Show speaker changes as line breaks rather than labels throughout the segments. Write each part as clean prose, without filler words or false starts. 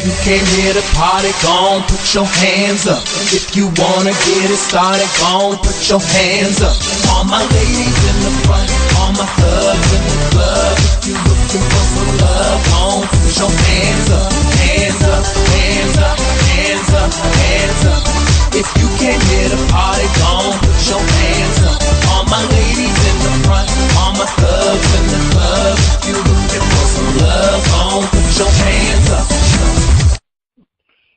you came here to party, gon' put your hands up. If you wanna get it started, gon' put your hands up. All my ladies in the front, all my thugs in the club. If you looking for some love, gon' put your hands up. Hands up, hands up, hands up, hands up. If you came here to party, gon' put your hands up. All my ladies in the front, all my thugs in the club. If you looking for some love, gon' put your hands up.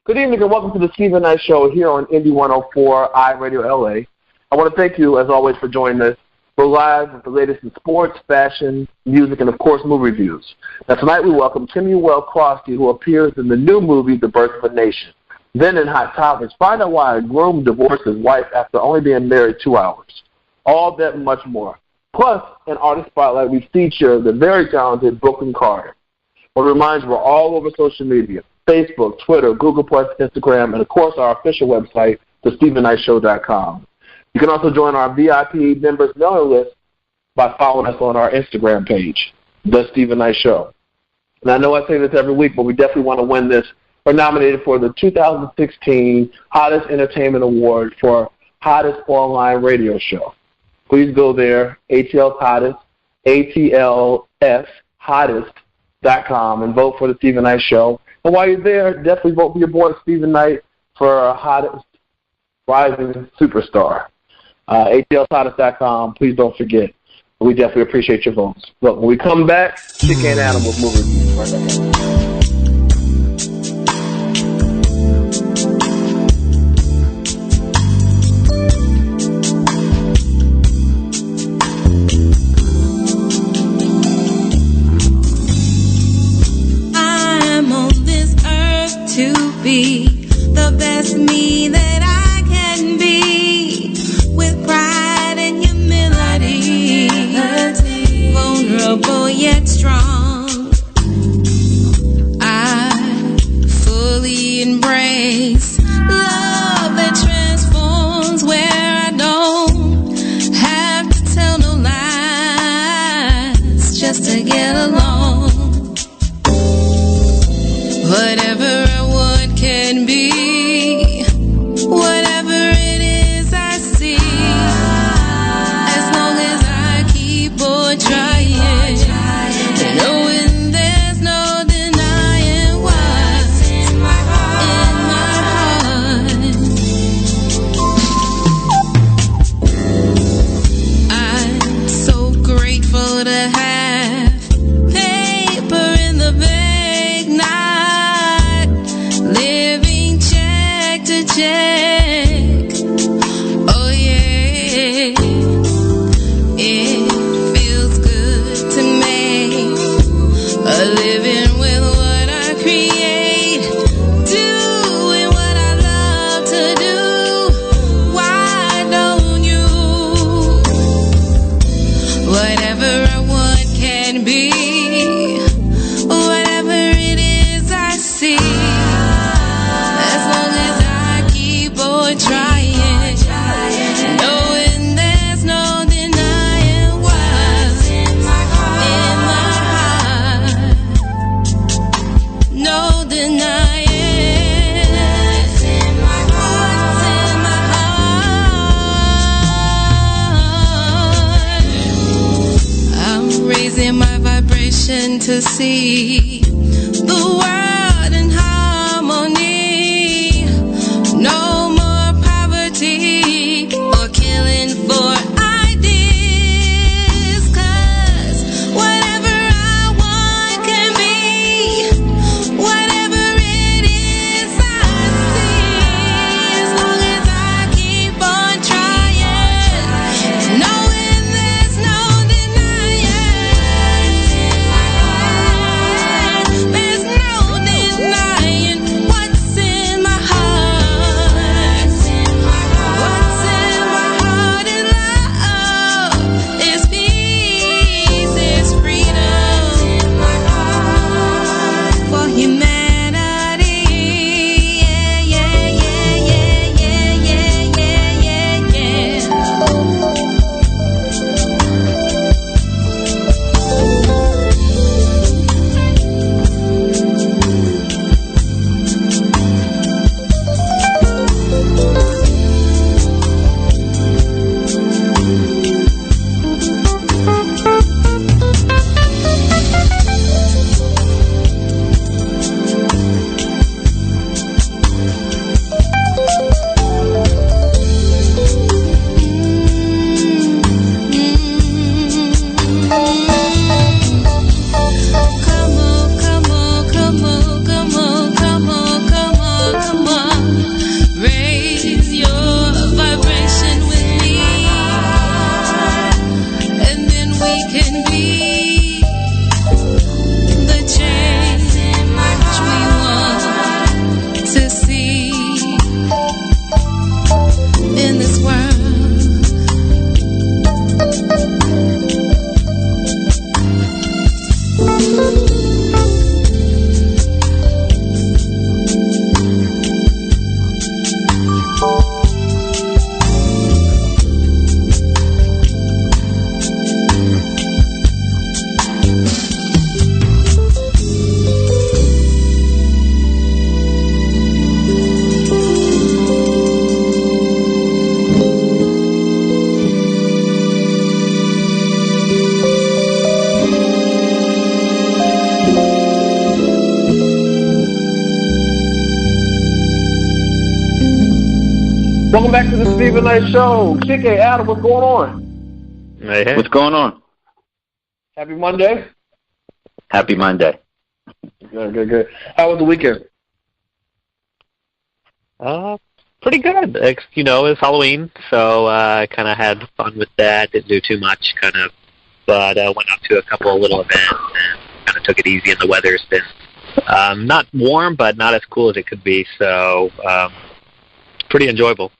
Good evening and welcome to the Stephen Knight Show here on Indie 104 iRadio LA. I want to thank you, as always, for joining us. We're live with the latest in sports, fashion, music, and, of course, movie reviews. Now, tonight we welcome Timuel Crosby, who appears in the new movie, The Birth of a Nation. Then in Hot Topics, find out why a groom divorced his wife after only being married 2 hours. All that and much more. Plus, in Artist Spotlight, we feature the very talented Brooklyn Carter. Well, reminds we're all over social media. Facebook, Twitter, Google+, Instagram, and, of course, our official website, thestephenknightshow.com. You can also join our VIP members mailing list by following us on our Instagram page, The Stephen Knight Show. And I know I say this every week, but we definitely want to win this. We're nominated for the 2016 Hottest Entertainment Award for Hottest Online Radio Show. Please go there, ATL's Hottest, ATLS Hottest.com, and vote for The Stephen Knight Show. And while you're there, definitely vote for your boy Stephen Knight for Hottest Rising Superstar. ATLshottest.com. Please don't forget. We definitely appreciate your votes. Look, when we come back, Chicken and Animals movie reviews right ahead.
Be the best me that I can be, with pride and humility, vulnerable yet strong. I fully embrace love that transforms, where I don't have to tell no lies just to get along. Whatever can be, whatever it is I see, as long as I keep on trying, knowing there's no denying what's in my heart. I'm so grateful to have paper in the bank, not living check to check. Oh yeah, it feels good to me, a living with what I create, doing what I love to do. Why don't you? Whatever I want can be, whatever it is I see, as long as I keep on trying, knowing there's no denying what's in my heart. No denying what's in my heart. I'm raising my vibration to see the world in harmony. No more poverty or killing for ideas, 'cause whatever I want can be, whatever it is I see, as long as I keep on trying, knowing there's no denying, there's no
Welcome back to the Stephen Knight Show. Chike, Adam, what's going on?
Hey.
What's going on?
Happy Monday.
Happy Monday.
Good. How was the weekend?
Pretty good. It's Halloween, so I kind of had fun with that. Didn't do too much, but went out to a couple of little events and kind of took it easy. And the weather's been not warm, but not as cool as it could be. So pretty enjoyable.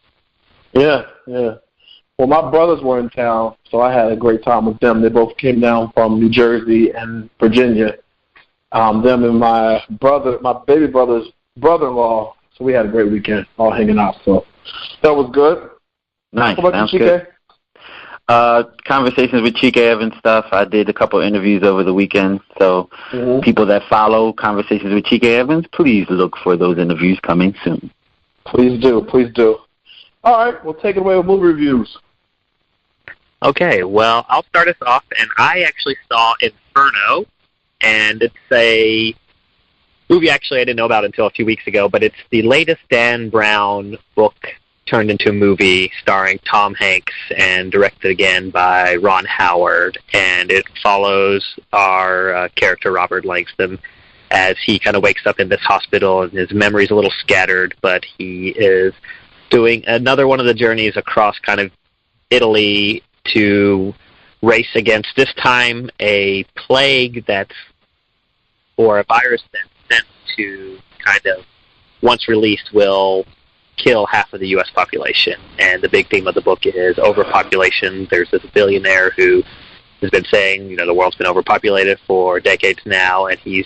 Yeah. Well, my brothers were in town, so I had a great time with them. They both came down from New Jersey and Virginia. Them and my baby brother's brother-in-law. So we had a great weekend, all hanging out. So that was good.
Nice.
How about you, Chike?
Conversations with Chike Evans stuff. I did a couple interviews over the weekend. So people that follow Conversations with Chike Evans, please look for those interviews coming soon.
Please do. All right, we'll take it away with movie reviews.
Okay, well, I'll start us off, and I actually saw Inferno, and it's a movie actually I didn't know about until a few weeks ago, but it's the latest Dan Brown book turned into a movie starring Tom Hanks and directed again by Ron Howard, and it follows our character Robert Langston as he kind of wakes up in this hospital, and his memory's a little scattered, but he is doing another one of the journeys across kind of Italy to race against, this time, a plague or a virus that's sent to kind of, once released, will kill half of the U.S. population. And the big theme of the book is overpopulation. There's this billionaire who has been saying, the world's been overpopulated for decades now, and he's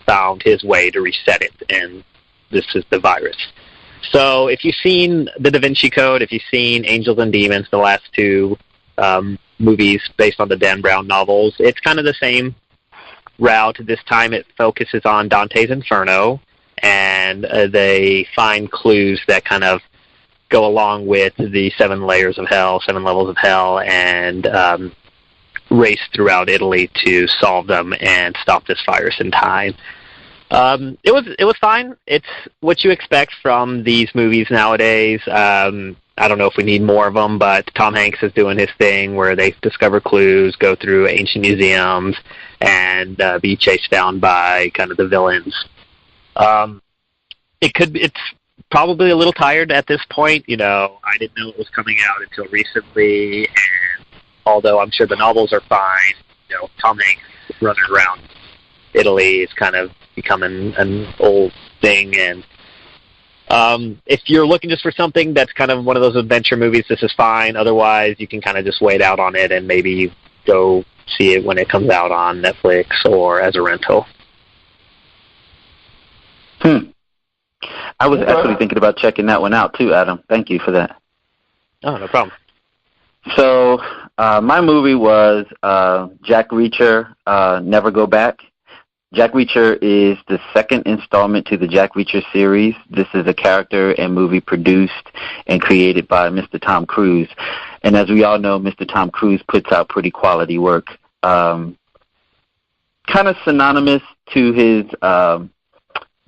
found his way to reset it, and this is the virus. So if you've seen The Da Vinci Code, if you've seen Angels and Demons, the last two movies based on the Dan Brown novels, it's kind of the same route. This time it focuses on Dante's Inferno, and they find clues that kind of go along with the 7 levels of hell, and race throughout Italy to solve them and stop this virus in time. It was fine. It's what you expect from these movies nowadays. I don't know if we need more of them, but Tom Hanks is doing his thing where they discover clues, go through ancient museums, and be chased down by kind of the villains. It's probably a little tired at this point. I didn't know it was coming out until recently, and although I'm sure the novels are fine, Tom Hanks running around Italy is kind of becoming an old thing, and if you're looking just for something that's kind of one of those adventure movies, this is fine. Otherwise, you can kind of just wait out on it and maybe go see it when it comes out on Netflix or as a rental.
I was actually thinking about checking that one out too, Adam. Thank you for that.
Oh, no problem.
So my movie was Jack Reacher, Never Go Back. Jack Reacher is the second installment to the Jack Reacher series. This is a character and movie produced and created by Mr. Tom Cruise. And as we all know, Mr. Tom Cruise puts out pretty quality work. Kind of synonymous to his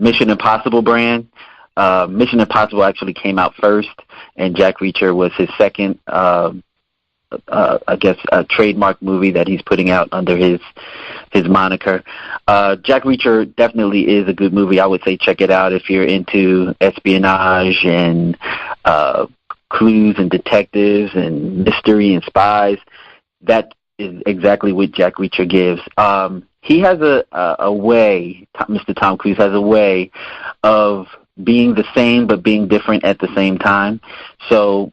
Mission Impossible brand. Mission Impossible actually came out first, and Jack Reacher was his second, a trademark movie that he's putting out under his moniker. Jack Reacher definitely is a good movie. I would say check it out if you're into espionage and clues and detectives and mystery and spies. That is exactly what Jack Reacher gives. He has a way, Mr. Tom Cruise has a way of being the same but being different at the same time. So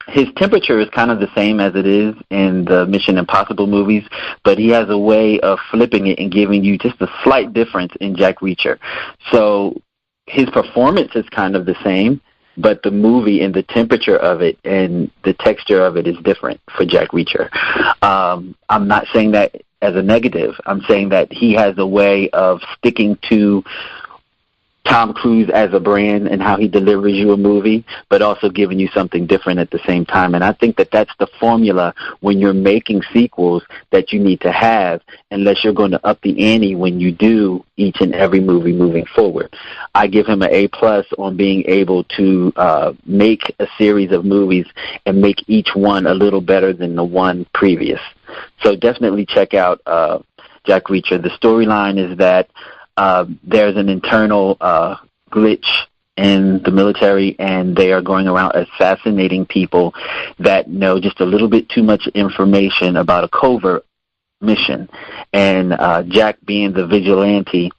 his temperature is kind of the same as it is in the Mission Impossible movies, but he has a way of flipping it and giving you just a slight difference in Jack Reacher. So his performance is kind of the same, but the movie and the temperature of it and the texture of it is different for Jack Reacher. I'm not saying that as a negative. I'm saying that he has a way of sticking to Tom Cruise as a brand and how he delivers you a movie, but also giving you something different at the same time. And I think that that's the formula when you're making sequels that you need to have, unless you're going to up the ante when you do each and every movie moving forward. I give him an A+ on being able to make a series of movies and make each one a little better than the one previous. So definitely check out Jack Reacher. The storyline is that there's an internal glitch in the military, and they are going around assassinating people that know just a little bit too much information about a covert mission. And Jack, being the vigilante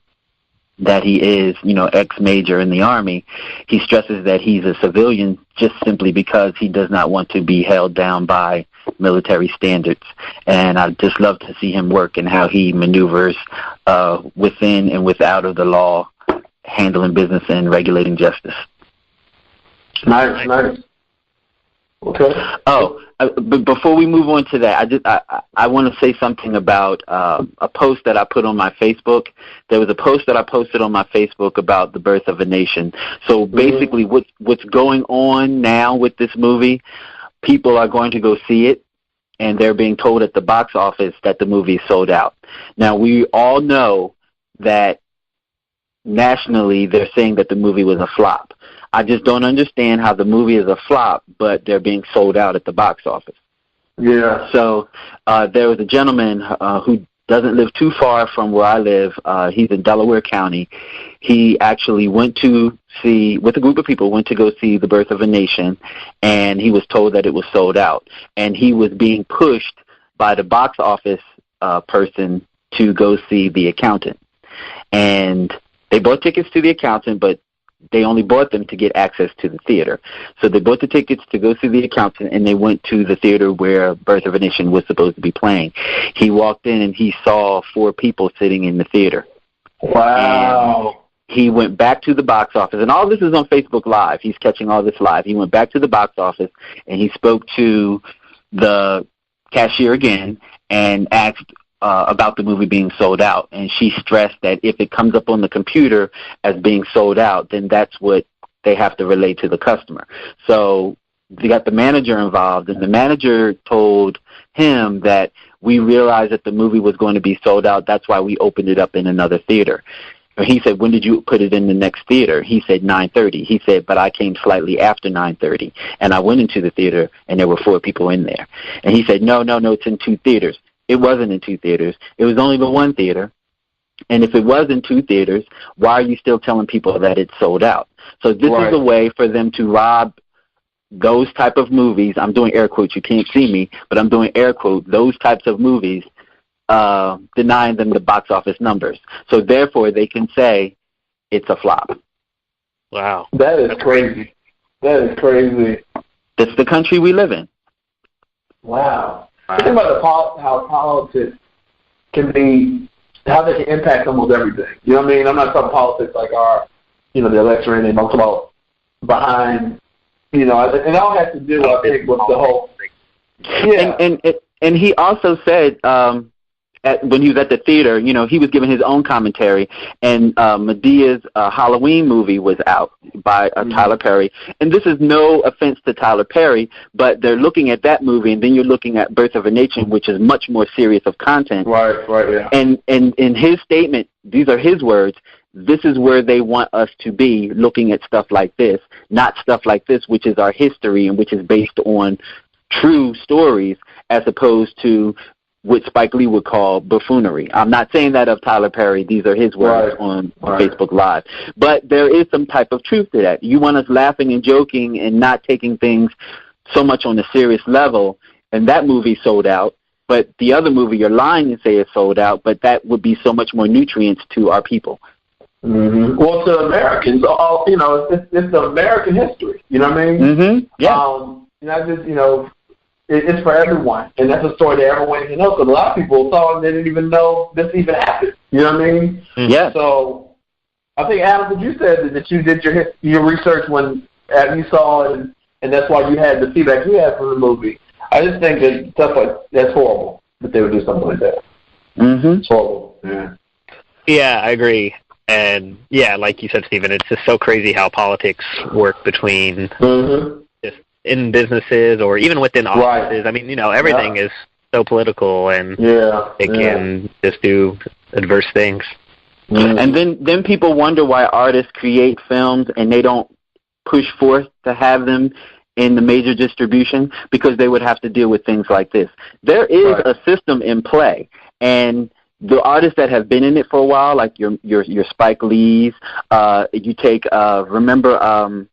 that he is, ex-major in the Army, he stresses that he's a civilian just simply because he does not want to be held down by military standards. And I just love to see him work and how he maneuvers within and without of the law, handling business and regulating justice.
Nice. Okay.
But before we move on to that, I want to say something about a post that I put on my Facebook. There was a post that I posted on my Facebook about The Birth of a Nation. So basically, what's going on now with this movie? People are going to go see it, and they're being told at the box office that the movie is sold out. Now, we all know that nationally they're saying that the movie was a flop. I just don't understand how the movie is a flop, but they're being sold out at the box office.
Yeah.
So there was a gentleman who doesn't live too far from where I live. He's in Delaware County. He actually went to see, with a group of people, went to go see The Birth of a Nation, and he was told that it was sold out. And he was being pushed by the box office person to go see The Accountant. And they bought tickets to The Accountant, but they only bought them to get access to the theater. So they bought the tickets to go see The Accountant, and they went to the theater where Birth of a Nation was supposed to be playing. He walked in, and he saw 4 people sitting in the theater.
Wow.
And he went back to the box office, and all this is on Facebook Live. He's catching all this live. He went back to the box office, and he spoke to the cashier again and asked about the movie being sold out, and she stressed that if it comes up on the computer as being sold out, then that's what they have to relay to the customer. So they got the manager involved, and the manager told him that we realized that the movie was going to be sold out. That's why we opened it up in another theater. And he said, when did you put it in the next theater? He said 9:30. He said, but I came slightly after 9:30, and I went into the theater, and there were 4 people in there. And he said, no, it's in 2 theaters. It wasn't in 2 theaters. It was only the 1 theater. And if it was in 2 theaters, why are you still telling people that it's sold out? So this is a way for them to rob those type of movies. I'm doing air quotes. You can't see me, but I'm doing air quotes. Those types of movies, denying them the box office numbers. So therefore, they can say it's a flop.
Wow.
That is crazy. That's
the country we live in.
Wow. Think about how politics can be, how they can impact almost everything. You know what I mean? I'm not talking politics like the election, and I'm talking about behind, and it all has to do, I think, with the whole. Yeah.
And he also said, when he was at the theater, he was giving his own commentary, and Medea's Halloween movie was out by Tyler Perry. And this is no offense to Tyler Perry, but they're looking at that movie, and then you're looking at Birth of a Nation, which is much more serious of content.
Right, yeah.
And in his statement, these are his words, this is where they want us to be, looking at stuff like this, not stuff like this, which is our history and which is based on true stories, as opposed to what Spike Lee would call buffoonery. I'm not saying that of Tyler Perry. These are his words on Facebook Live. But there is some type of truth to that. You want us laughing and joking and not taking things so much on a serious level, and that movie sold out. But the other movie, you're lying and say it's sold out, but that would be so much more nutrients to our people.
Mm-hmm. Well, to Americans, it's the American history. You know what I mean?
Mm-hmm. Yeah.
Not just, it's for everyone, and that's a story that everyone needs to know, because a lot of people saw and they didn't even know this even happened. You know what I mean?
Yeah.
So I think, Adam, you said that you did your research when you saw it, and that's why you had the feedback you had from the movie. I just think that stuff like that's horrible that they would do something like that.
Mm-hmm.
It's horrible. Yeah.
Yeah, I agree. And yeah, like you said, Stephen, it's just so crazy how politics work between just in businesses or even within offices. I mean, everything is so political, and it can just do adverse things.
And then people wonder why artists create films and they don't push forth to have them in the major distribution, because they would have to deal with things like this. There is a system in play, and the artists that have been in it for a while, like your Spike Lee's, you take remember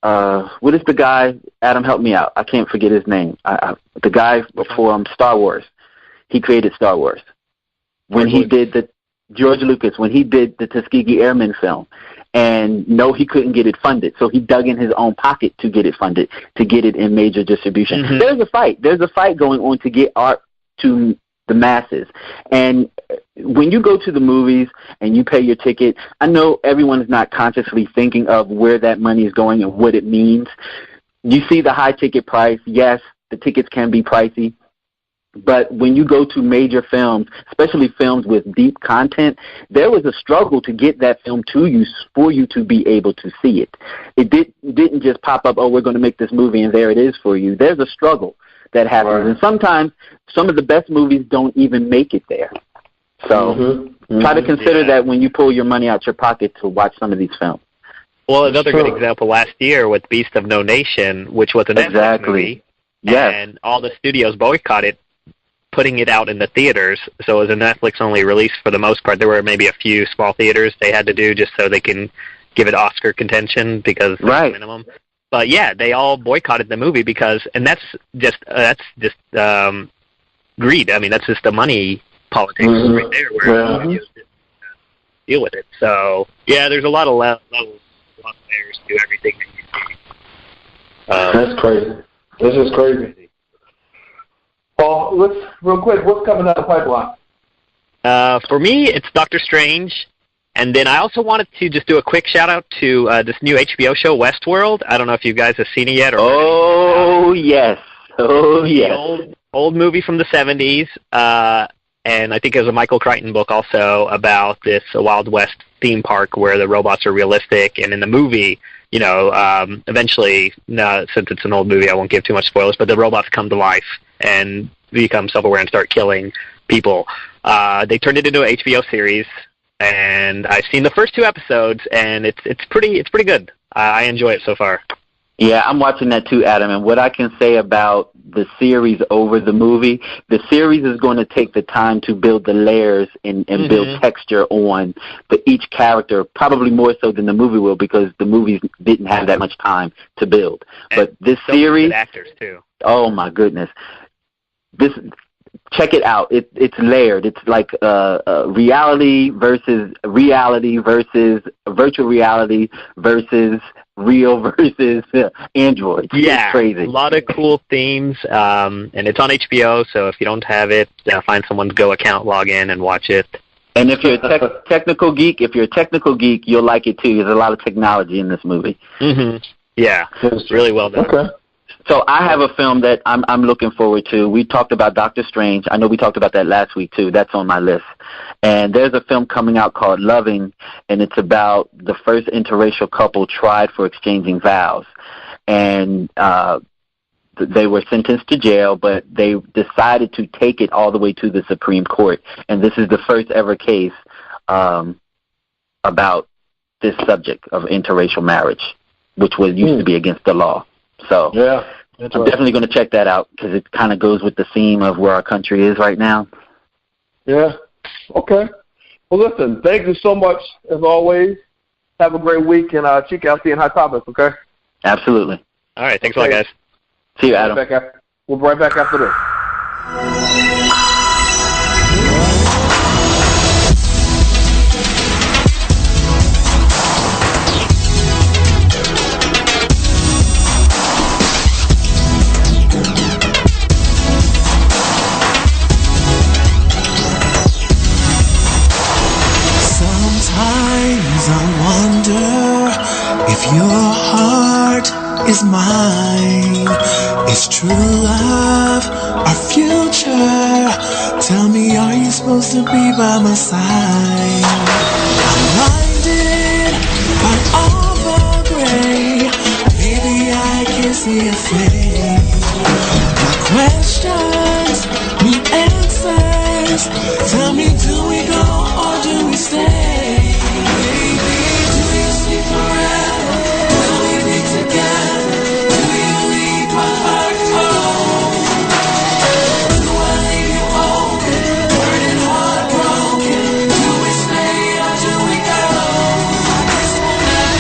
what is the guy? Adam, help me out. I can't forget his name. The guy before Star Wars. He created Star Wars. When he did George Lucas, when he did the Tuskegee Airmen film, and no, he couldn't get it funded, so he dug in his own pocket to get it funded, to get it in major distribution. There's a fight. There's a fight going on to get art to the masses. And when you go to the movies and you pay your ticket, I know everyone is not consciously thinking of where that money is going and what it means. You see the high ticket price. Yes, the tickets can be pricey. But when you go to major films, especially films with deep content, there was a struggle to get that film to you for you to be able to see it. It didn't just pop up, oh, we're going to make this movie and there it is for you. There's a struggle that happens. And sometimes some of the best movies don't even make it there. So try to consider that when you pull your money out your pocket to watch some of these films.
Well, another good example last year with Beast of No Nation, which was a Netflix movie.
Yes.
And all the studios boycotted putting it out in the theaters, so it was a Netflix-only release for the most part. There were maybe a few small theaters they had to do just so they can give it Oscar contention, because that's the minimum. But yeah, they all boycotted the movie because, and that's just greed. I mean, that's just the money politics right there, where you just deal with it. So yeah, there's a lot of levels, a lot of layers to everything that you see.
That's crazy. This is crazy. Paul, let's real quick. What's coming out of the pipeline?
For me, it's Doctor Strange. And then I also wanted to just do a quick shout-out to this new HBO show, Westworld. I don't know if you guys have seen it yet.
Yes.
Old movie from the 70s. And I think there's a Michael Crichton book also about this Wild West theme park where the robots are realistic. And in the movie, eventually, since it's an old movie, I won't give too much spoilers, but the robots come to life and become self-aware and start killing people. They turned it into an HBO series, and I've seen the first 2 episodes, and it's pretty good. I enjoy it so far.
Yeah, I'm watching that too, Adam. And what I can say about the series over the movie, the series is going to take the time to build the layers and build texture on each character, probably more so than the movie will, because the movies didn't have that much time to build. But this series,
good actors too.
Oh my goodness. Check it out. It's layered. It's like reality versus virtual reality versus real versus Android.
Yeah,
it's crazy.
A lot of cool themes, and it's on HBO, so if you don't have it, find someone's Go account, log in, and watch it.
And if you're a technical geek, you'll like it too. There's a lot of technology in this movie.
Yeah, really well done.
Okay.
So I have a film that I'm looking forward to. We talked about Doctor Strange. I know we talked about that last week too. That's on my list. And there's a film coming out called Loving, and it's about the first interracial couple tried for exchanging vows. And they were sentenced to jail, but they decided to take it all the way to the Supreme Court. And this is the first ever case about this subject of interracial marriage, which was used to be against the law. So
yeah,
I'm definitely going to check that out because it kind of goes with the theme of where our country is right now.
Yeah. Okay. Well, listen, thank you so much, as always. Have a great week, and check out seeing Hot Topics, okay?
Absolutely.
All right. Thanks a lot, guys.
See you, Adam.
We'll be right back after this.
If your heart is mine, is true love our future? Tell me, are you supposed to be by my side? all the gray. Baby, I can see your face. My questions need answers. Tell me, do we go or do we stay? Baby, do you see forever? Will we be together? Do you leave my heart cold? Do I leave you open, hurting, heartbroken? Do we stay or do we go? I guess we'll never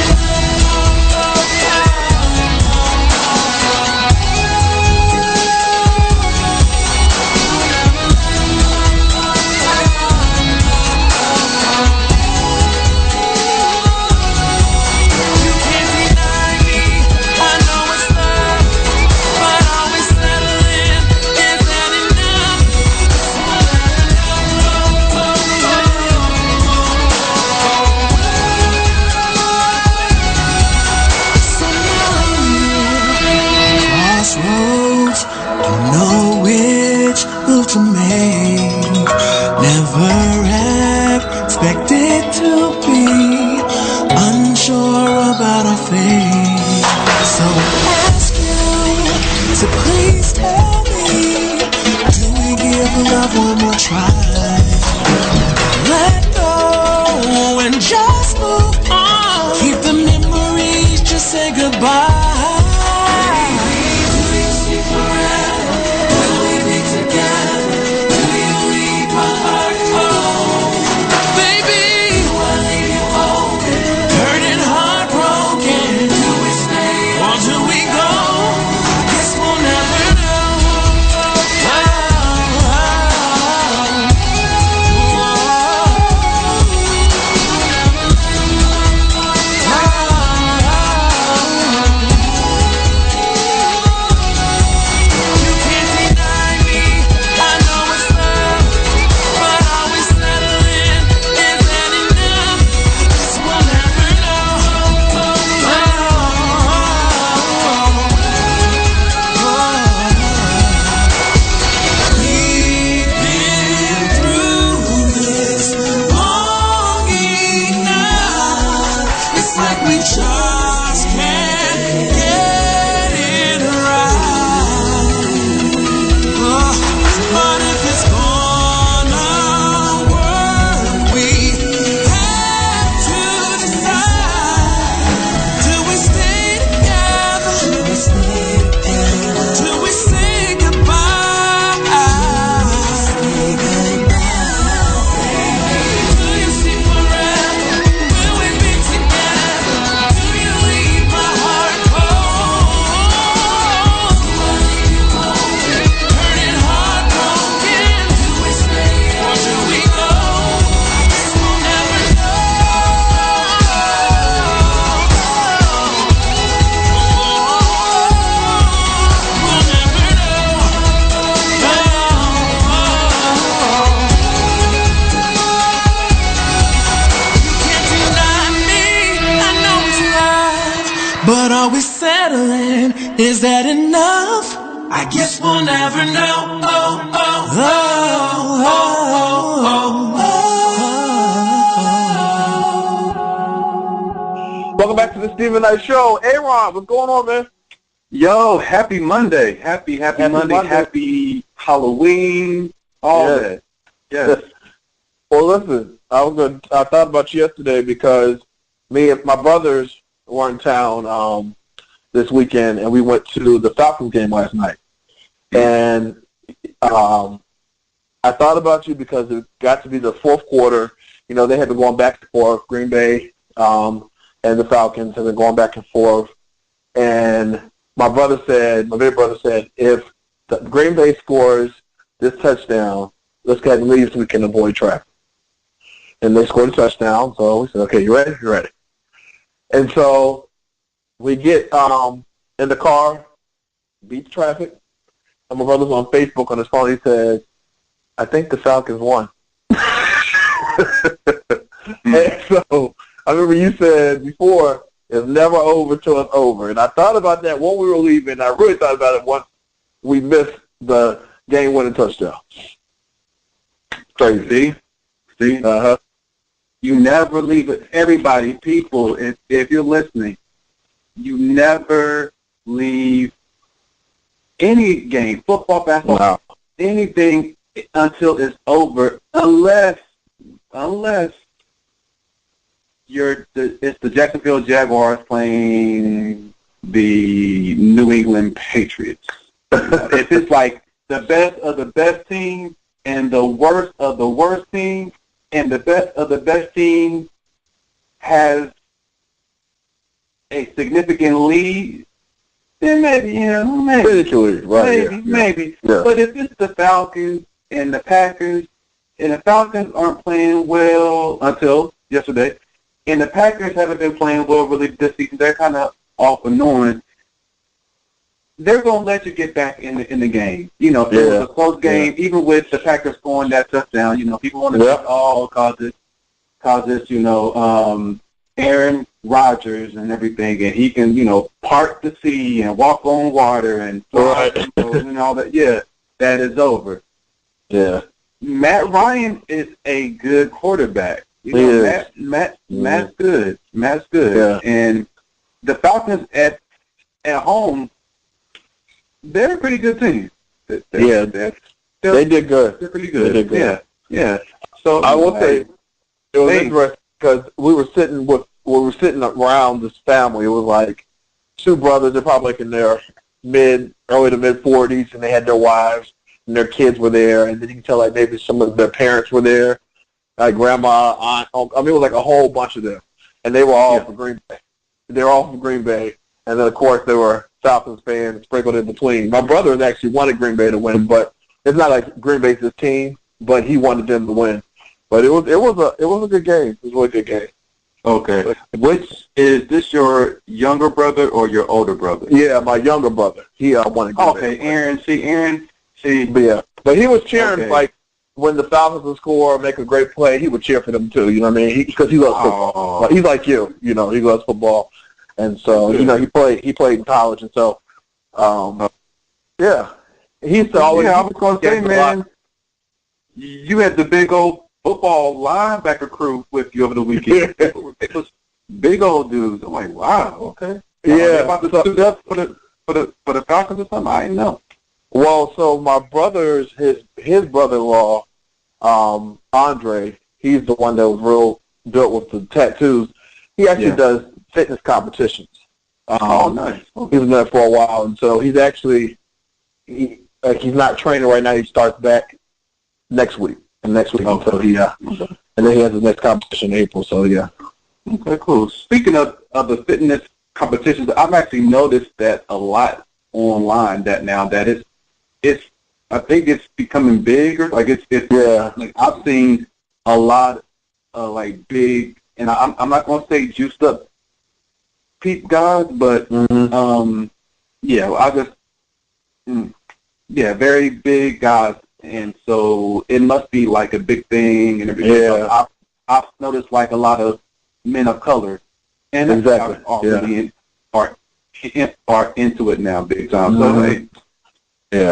You can't deny me. I know it's love, but are we settling? Is that enough? So now I'm here, crossroads, don't know which move to make. Never expected to be unsure about our fate. So I ask you to please tell me, do we give love one more try? Let go and just move on. Keep the memories, just say goodbye. Do you see forever? Will we be together? Do you leave my heart cold? Baby, do I leave you open, hurting, heartbroken? Do we stay or do we go? I guess we'll never know. You can't deny me. I know it's love, but are we settling? Is that enough? 'Cause we'll never know. We've been through this long enough. It's like we just can't get it right. But if it's gonna work, we have to decide. Do we stay together? Do we say goodbye? Do you see forever? Will we be together? Do you leave my heart cold? Do I leave you open, hurting, heartbroken? Do we stay or do we go? I guess we'll never know. We'll never know. You can't deny me. I know it's love, but are we settling? Is that enough? I guess we'll never know.
Welcome back to the Stephen Knight Show. Aaron, what's going on, man?
Yo, happy Monday. Happy Monday. Happy Halloween. All
Yes.
that. Yes.
Well, listen, I thought about you yesterday because me and my brothers were in town this weekend, and we went to the Falcons game last night. And I thought about you because it got to be the fourth quarter. You know, they had been going back and forth, Green Bay and the Falcons have been going back and forth. And my big brother said, if the Green Bay scores this touchdown, let's go ahead and leave so we can avoid traffic. And they scored a touchdown, so we said, okay, you ready? You're ready. And so we get in the car, beat the traffic, and my brother's on Facebook on his phone. He says, I think the Falcons won. And so I remember you said before, it's never over till it's over. And I thought about that when we were leaving. I really thought about it once we missed the game-winning touchdown. Crazy.
See?
Uh-huh.
You never leave it. Everybody, people, if you're listening, you never leave any game, football, basketball, anything until it's over, unless it's the Jacksonville Jaguars playing the New England Patriots. If it's like the best of the best team and the worst of the worst team, and the best of the best team has a significant lead, then maybe. Maybe. Yeah. But if it's the Falcons and the Packers, and the Falcons aren't playing well until yesterday, and the Packers haven't been playing well really this season, they're kind of off and on, they're going to let you get back in the game. You know, if it was a close game, even with the Packers scoring that touchdown, you know, people want to say, cause it's, Aaron Rodgers and everything, and he can, part the sea and walk on water and and all that. Yeah, that is over. Yeah. Matt Ryan is a good quarterback. Matt's good. Matt's good. Yeah. And the Falcons at home, they're a pretty good team. They did good. They're pretty good. They did good. Yeah. So
I will say it was interesting because we were sitting around this family. It was like two brothers. They're probably like in their early to mid 40s, and they had their wives and their kids were there. And then you can tell like maybe some of their parents were there, like grandma, aunt. I mean, it was like a whole bunch of them, and they were all from Green Bay. They were all from Green Bay, and then of course they were Falcons fans sprinkled in between. My brother actually wanted Green Bay to win, but it's not like Green Bay's his team, but he wanted them to win. But it was a good game. It was a really good game.
Okay. Is this your younger brother or your older brother?
Yeah, my younger brother. He wanted Green Bay.
Okay, Aaron.
But he was cheering like when the Falcons would score or make a great play, he would cheer for them too. You know what I mean? Because he loves football. He's like you. He loves football. And so, he played in college, and so, he used to always.
Yeah, I was going to say, man, you had the big old football linebacker crew with you over the weekend. It was big old dudes. I'm like, wow, okay.
Yeah.
About to do that for the Falcons or something? I didn't know.
Well, so my brother's his brother-in-law, Andre, he's the one that was real built with the tattoos. He actually does fitness competitions.
Nice.
He's been there for a while, and so he's actually he's not training right now. He starts back next week. And then he has his next competition in April. So
Okay, cool. Speaking of the fitness competitions, I've actually noticed that a lot online I think it's becoming bigger. Like like I've seen a lot of like big, and I'm not gonna say juiced up peep guys, but very big guys, and so it must be like a big thing and everything. Yeah. I've noticed like a lot of men of color, and are into it now big time. So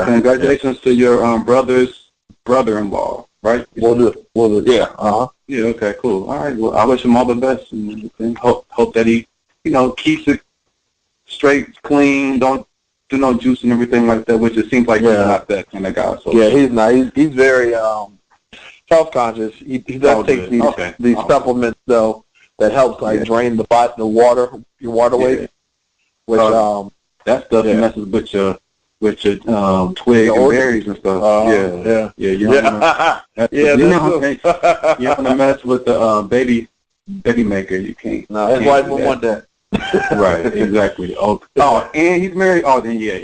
congratulations to your brother's brother-in-law, right?
We'll do. Yeah.
Yeah. Okay. Cool. All right. Well, I wish him all the best, and hope that he keeps it straight, clean, don't do no juice and everything like that, which it seems like he's not that kind of guy. So.
Yeah, he's not. He's very health conscious. He does take these supplements though that helps drain the water, your waterway. Which
that stuff messes with your twigs and berries and stuff. You don't want to mess with the baby maker. You can't.
No, his wife won't want that.
Right, exactly. Oh, and he's married. Oh, then yeah.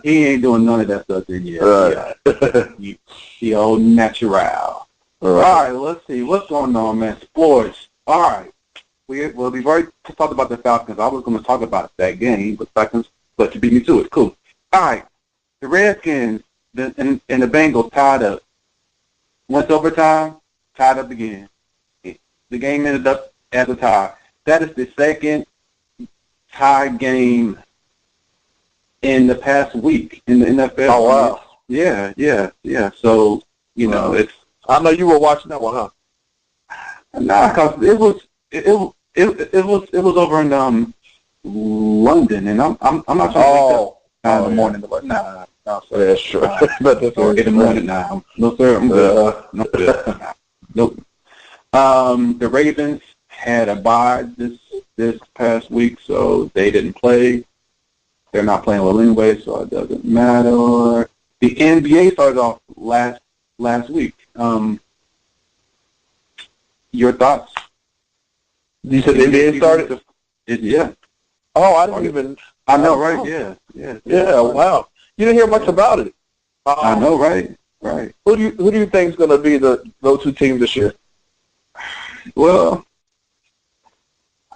He ain't doing none of that stuff. Then
Right.
The old natural. All right, let's see what's going on, man. Sports. All right. We've already talked about the Falcons. I was going to talk about that game, but Falcons, but you beat me to it. Cool. All right. The Redskins and the Bengals tied up. Went to overtime, tied up again. The game ended up as a tie. That is the second tie game in the past week in the NFL.
Oh, wow.
Yeah. So, it's...
I know you were watching that one, huh?
Nah, cause it was over in London, and I'm not trying to wake up in the morning. But nah, no, sir.
Yeah, sure. But that's
Or in the morning, nah. No, sir. I'm good. No, sir. Nope. The Ravens had a bye this past week, so they didn't play. They're not playing well anyway, so it doesn't matter. The NBA started off last week. Your thoughts?
You said the NBA started?
Yeah.
Oh, I didn't even.
I know, right? Yeah.
Yeah. Wow. You didn't hear much about it.
I know, right? Right.
Who do you think is going to be the go-to team this year?
Well,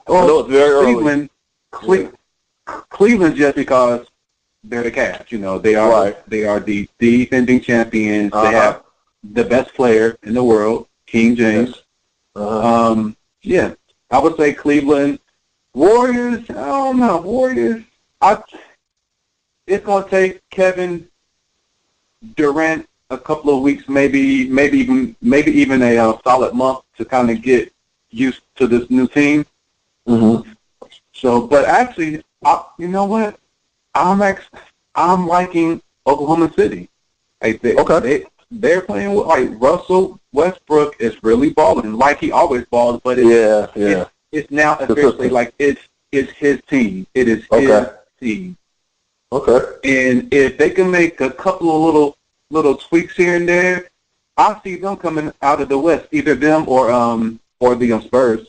I know it's very early.
Cleveland just because they're the Cavs. You know, they are
Right.
they are the defending champions.
Uh-huh.
They have the best player in the world, King James.
Uh-huh.
Yeah, I would say Cleveland. Warriors, I don't know. Warriors, it's going to take Kevin Durant a couple of weeks, maybe even a solid month to kind of get used to this new team.
Mm-hmm.
So, but actually, you know what? I'm liking Oklahoma City. They're playing with, like, Russell Westbrook is really balling like he always balls, but it's now officially like it's his team. It is his team.
Okay.
And if they can make a couple of little tweaks here and there, I see them coming out of the West, either them or the Spurs.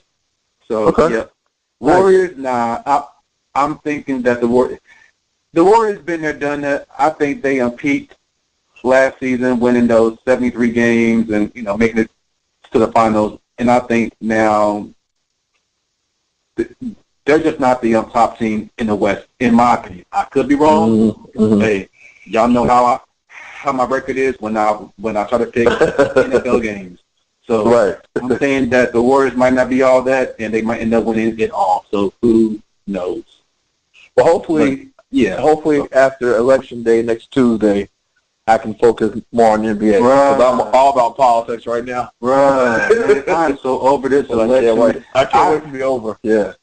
So yeah, Warriors. Nah, I'm thinking that the Warriors been there, done that. I think they peaked last season, winning those 73 games and making it to the finals. And I think now they're just not the top team in the West, in my opinion. I could be wrong.
Mm-hmm.
Hey, y'all know how my record is when I try to pick NFL games. So I'm saying that the Warriors might not be all that, and they might end up winning it all. So who knows?
Well, hopefully after Election Day next Tuesday, I can focus more on the NBA. Because I'm all about politics right now.
Right. I'm so over this election.
I can't wait to be over. Yeah.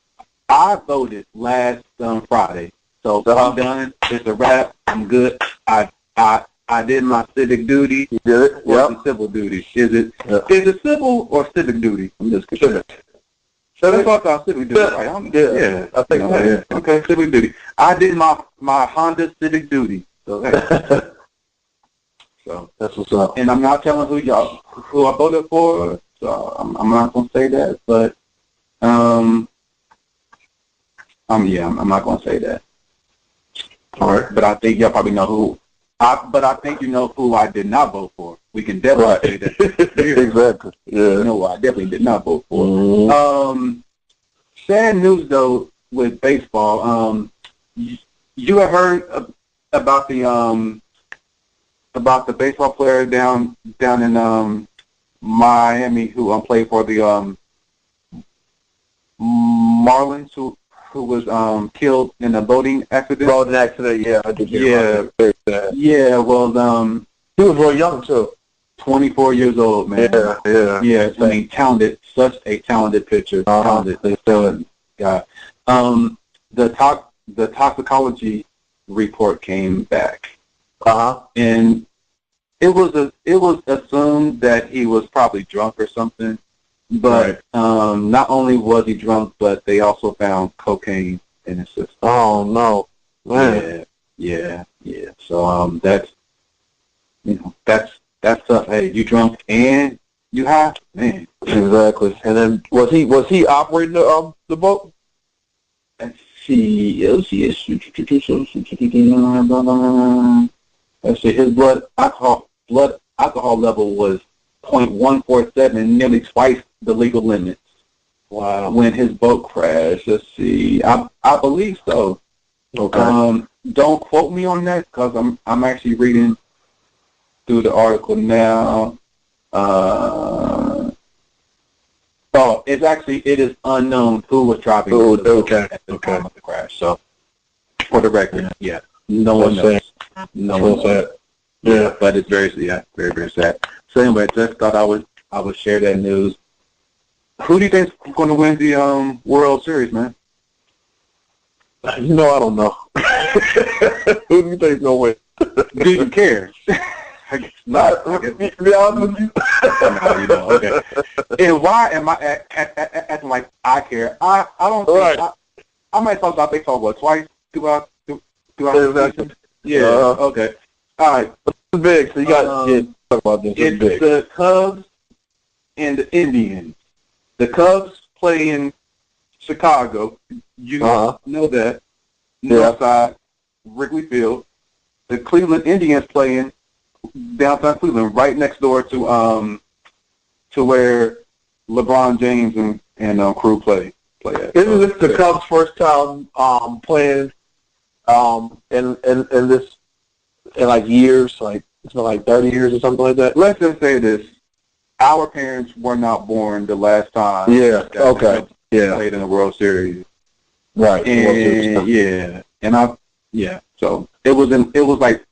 I voted last Friday. So I'm done. It's a wrap. I'm good. I did my civic duty.
You did it?
Yeah. Civil duty. Is it civil or civic duty? I'm just confused. That's what I thought civic duty. Right?
I think so. Yeah.
Okay, civic duty. I did my Honda civic duty. So, hey. So
that's what's up.
And I'm not telling who I voted for. So I'm not gonna say that. But I'm not gonna say that.
All right.
But I think y'all probably know who. But I think you know who I did not vote for. We can definitely say that.
Exactly. Yeah.
You know who I definitely did not vote for.
Mm-hmm.
Sad news though with baseball. You have heard about the baseball player down in Miami who played for the Marlins who was killed in a boating accident.
Boating accident, yeah, I did hear about it.
Yeah, well,
he was real young too.
24 years old, man. Yeah. I mean, talented, such a talented pitcher. Talented, guy. The toxicology report came back. And it was assumed that he was probably drunk or something. But not only was he drunk, but they also found cocaine in his system.
Oh no, man.
Yeah. So that's tough. Hey, you drunk and you high, man.
Exactly. And then was he operating the boat?
Let's see. Let's see. His blood alcohol level was 0.147, nearly twice the legal limits.
Wow.
When his boat crashed. Let's see. I believe so.
Okay.
Don't quote me on that because I'm actually reading through the article now. It is unknown who was driving the boat at the time of the crash. So, for the record, no one knows. No one knows. Yeah, but it's very, very, very sad. So anyway, just thought I would share that news. Who do you think is going to win the World Series, man?
You know, I don't know. Who do you think is going to win?
Do you care? I guess not.
To be honest with you.
No, you know, okay. And why am I acting like I care? I don't think
Right.
I might talk about baseball, what, twice throughout
Exactly.
Yeah, okay. All right.
It's big, so you got to talk about this. It's
It's
big.
the Cubs and the Indians. The Cubs play in Chicago. You know that. Northside, Wrigley Field. The Cleveland Indians play in downtown Cleveland, right next door to where LeBron James and crew play at.
Isn't this the Cubs' first time playing in this in like years? Like it's been like 30 years or something like that.
Let's just say this: our parents were not born the last time.
Yeah.
that
Okay.
the Cubs
Yeah.
played in the World Series.
Right.
So it was like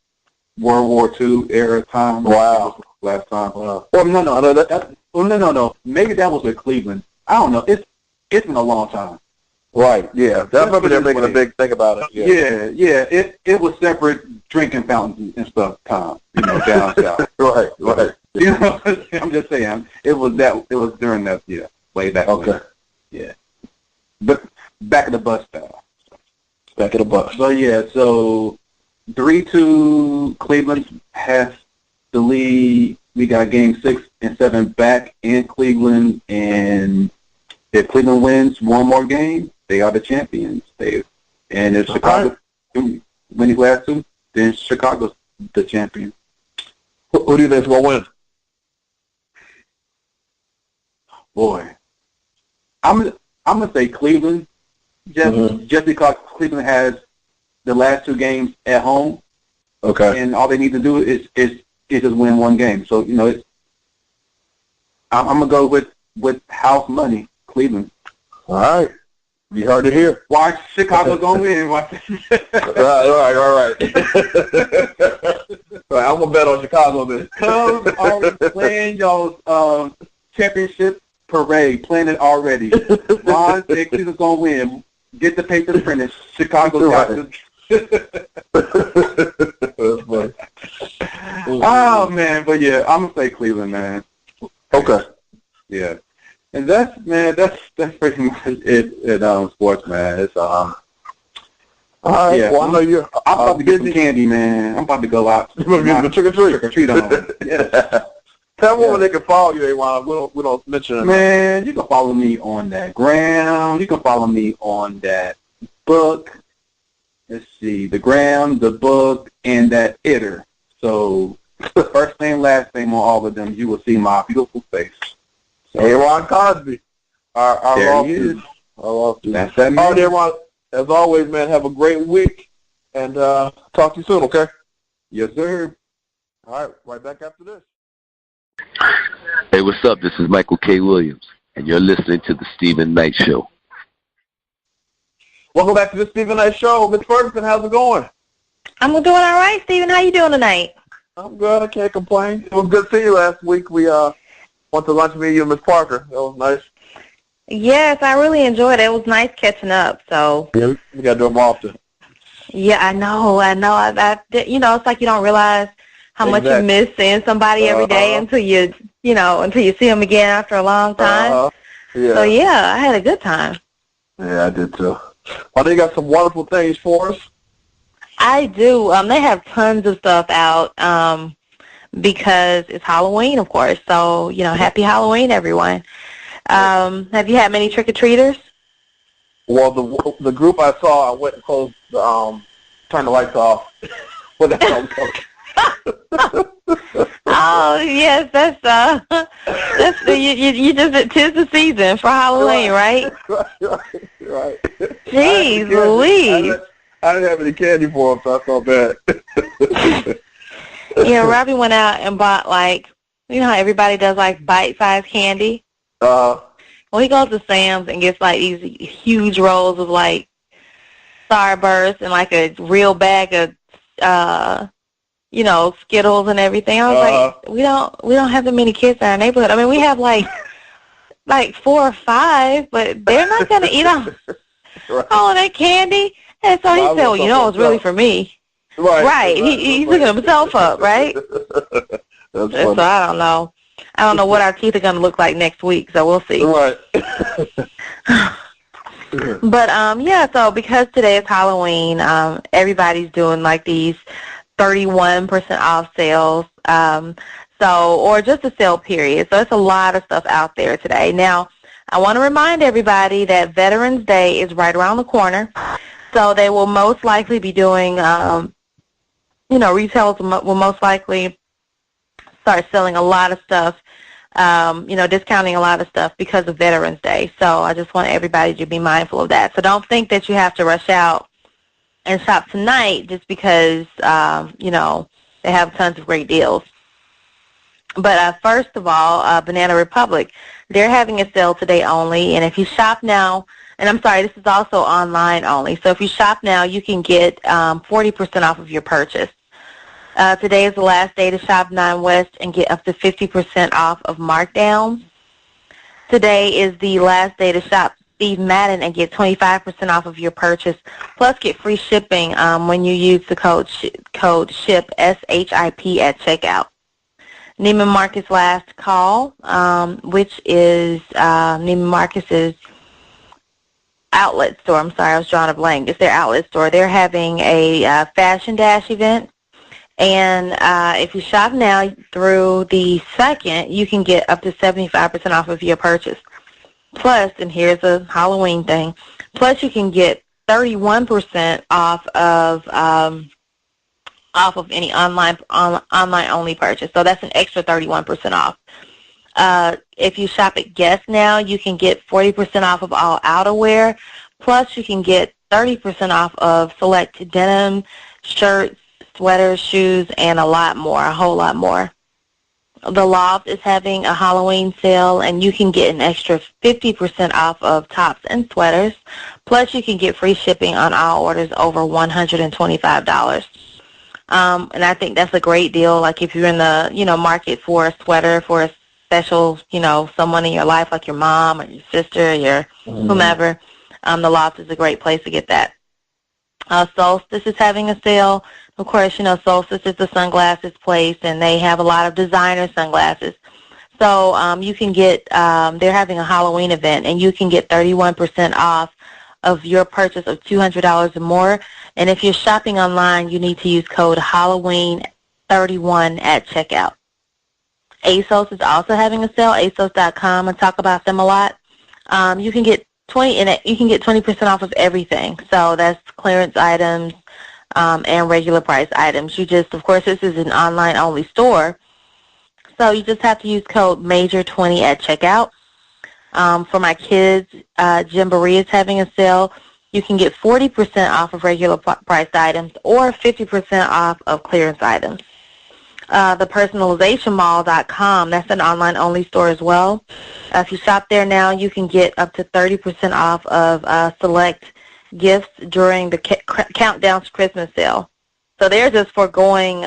World War II era time.
Wow.
Last time.
Wow.
Well, no. Maybe that was with Cleveland. I don't know. It's been a long time.
Right. Yeah. That's what they're making a big thing about it.
Yeah. It was separate drinking fountains and stuff time. Down south.
Right.
You know, I'm just saying. It was during that. Yeah. Way back.
Okay.
When. Yeah. But back of the bus style.
Back of the bus.
But yeah, so 3-2 Cleveland has the lead. We got game 6 and 7 back in Cleveland, and if Cleveland wins one more game, they are the champions. And if Chicago win these last 2, then Chicago's the champion.
Who do you think's gonna win?
Boy, I'm gonna say Cleveland, just because Cleveland has the last 2 games at home.
Okay.
And all they need to do is just win one game. So I'm gonna go with house money, Cleveland.
All right. You heard it here.
Why Chicago gonna win? Why?
All right. Right, I'm gonna bet on Chicago then.
Cubs are playing y'all's championship parade, playing it already. Ron said Cleveland's gonna win. Get the paper printed. Chicago's got to.
That's funny.
Oh man, but yeah, I'm gonna say Cleveland, man.
Okay.
Yeah, and that's pretty much it at sports, man. It's
all right.
Yeah,
well, I know you're.
I'm about to get some candy, man. I'm about to go out.
You're gonna get the trick or treat
on. Yeah.
Tell them where they can follow you, A1. We don't mention it.
Man, you can follow me on that gram. You can follow me on that book. Let's see, the gram, the book, and that itter. So first name, last name on all of them, you will see my beautiful face. So,
A1 Cosby. Our
there
law
he is.
student. Our law student.
That's that
All right,
man.
A1. As always, man, have a great week, and talk to you soon, okay?
Yes, sir.
All right back after this.
Hey, what's up? This is Michael K. Williams, and you're listening to the Stephen Knight Show.
Welcome back to the Stephen Knight Show. Miss Ferguson, how's it going?
I'm doing all right, Stephen. How you doing tonight?
I'm good. I can't complain. It was good seeing you last week. We went to lunch with you and Miss Parker. That was nice.
Yes, I really enjoyed it. It was nice catching up. So
Yeah, we got to do them often.
yeah, I know. It's like you don't realize how much you
Exactly.
miss seeing somebody every day until you see them again after a long time.
Yeah.
So yeah, I had a good time.
Yeah, I did too. Well, they got some wonderful things for us.
I do. They have tons of stuff out because it's Halloween, of course. So happy Halloween, everyone. Have you had many trick-or-treaters?
Well, the group I saw, I went and closed, turned the lights off. What the hell?
Oh yes, that's you just 'tis the season for Halloween, right?
Right.
Jeez Louise.
I didn't have any candy for them, so I felt bad.
Yeah, Robbie went out and bought how everybody does bite-sized candy. Well, he goes to Sam's and gets these huge rolls of Starburst and a real bag of Skittles and everything. I was we don't have that many kids in our neighborhood. I mean, we have like 4 or 5, but they're not going to eat all of that candy. And so he said, well, you know, it's really for me. Right. He's looking himself up, right?
That's
so I don't know. I don't know what our teeth are going to look like next week, so we'll see.
Right.
But, yeah, so because today is Halloween, everybody's doing, like, these 31% off sales, or just a sale period. So it's a lot of stuff out there today. Now, I want to remind everybody that Veterans Day is right around the corner. So they will most likely be doing, retailers will most likely start selling a lot of stuff, discounting a lot of stuff because of Veterans Day. So I just want everybody to be mindful of that. So don't think that you have to rush out and shop tonight just because, they have tons of great deals. But first of all, Banana Republic, they're having a sale today only. And if you shop now, and I'm sorry, this is also online only. So if you shop now, you can get 40% off of your purchase. Today is the last day to shop Nine West and get up to 50% off of markdowns. Today is the last day to shop Steve Madden and get 25% off of your purchase, plus get free shipping when you use the code SHIP, S-H-I-P, at checkout. Neiman Marcus Last Call, which is Neiman Marcus's outlet store. I'm sorry, I was drawing a blank. It's their outlet store. They're having a Fashion Dash event. And if you shop now through the 2nd, you can get up to 75% off of your purchase. Plus, and here's a Halloween thing, plus you can get 31% off of any online only purchase. So that's an extra 31% off. If you shop at Guess now, you can get 40% off of all outerwear. Plus, you can get 30% off of select denim, shirts, sweaters, shoes, and a lot more, a whole lot more. The Loft is having a Halloween sale, and you can get an extra 50% off of tops and sweaters. Plus, you can get free shipping on all orders over $125. And I think that's a great deal. Like if you're in the, market for a sweater for a special, someone in your life, like your mom or your sister, your whomever, the Loft is a great place to get that. Solstice is having a sale. Of course, Solstice is the sunglasses place, and they have a lot of designer sunglasses. So you can get, they're having a Halloween event, and you can get 31% off of your purchase of $200 or more. And if you're shopping online, you need to use code Halloween31 at checkout. ASOS is also having a sale, ASOS.com. I talk about them a lot. You can get 20% off of everything. So that's clearance items and regular price items. Of course, this is an online only store. So you just have to use code MAJOR20 at checkout. For my kids, Gymboree is having a sale. You can get 40% off of regular priced items or 50% off of clearance items. The personalizationmall.com, that's an online-only store as well. If you shop there now, you can get up to 30% off of select gifts during the Countdown to Christmas sale. So they're just foregoing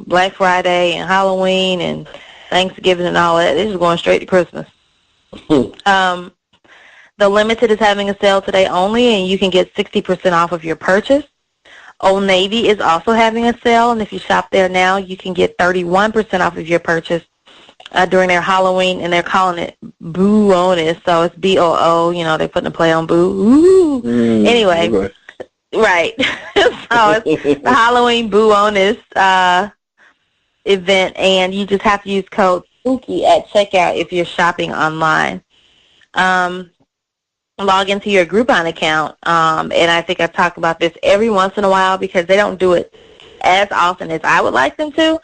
Black Friday and Halloween and Thanksgiving and all that. They're just going straight to Christmas. The Limited is having a sale today only, and you can get 60% off of your purchase. Old Navy is also having a sale, and if you shop there now, you can get 31% off of your purchase during their Halloween, and they're calling it Boo-onus, so it's B-O-O, they're putting a play on Boo. Anyway, okay. Right. So it's the Halloween Boo-onus event, and you just have to use code Spooky at checkout if you're shopping online. Log into your Groupon account, and I think I talk about this every once in a while because they don't do it as often as I would like them to.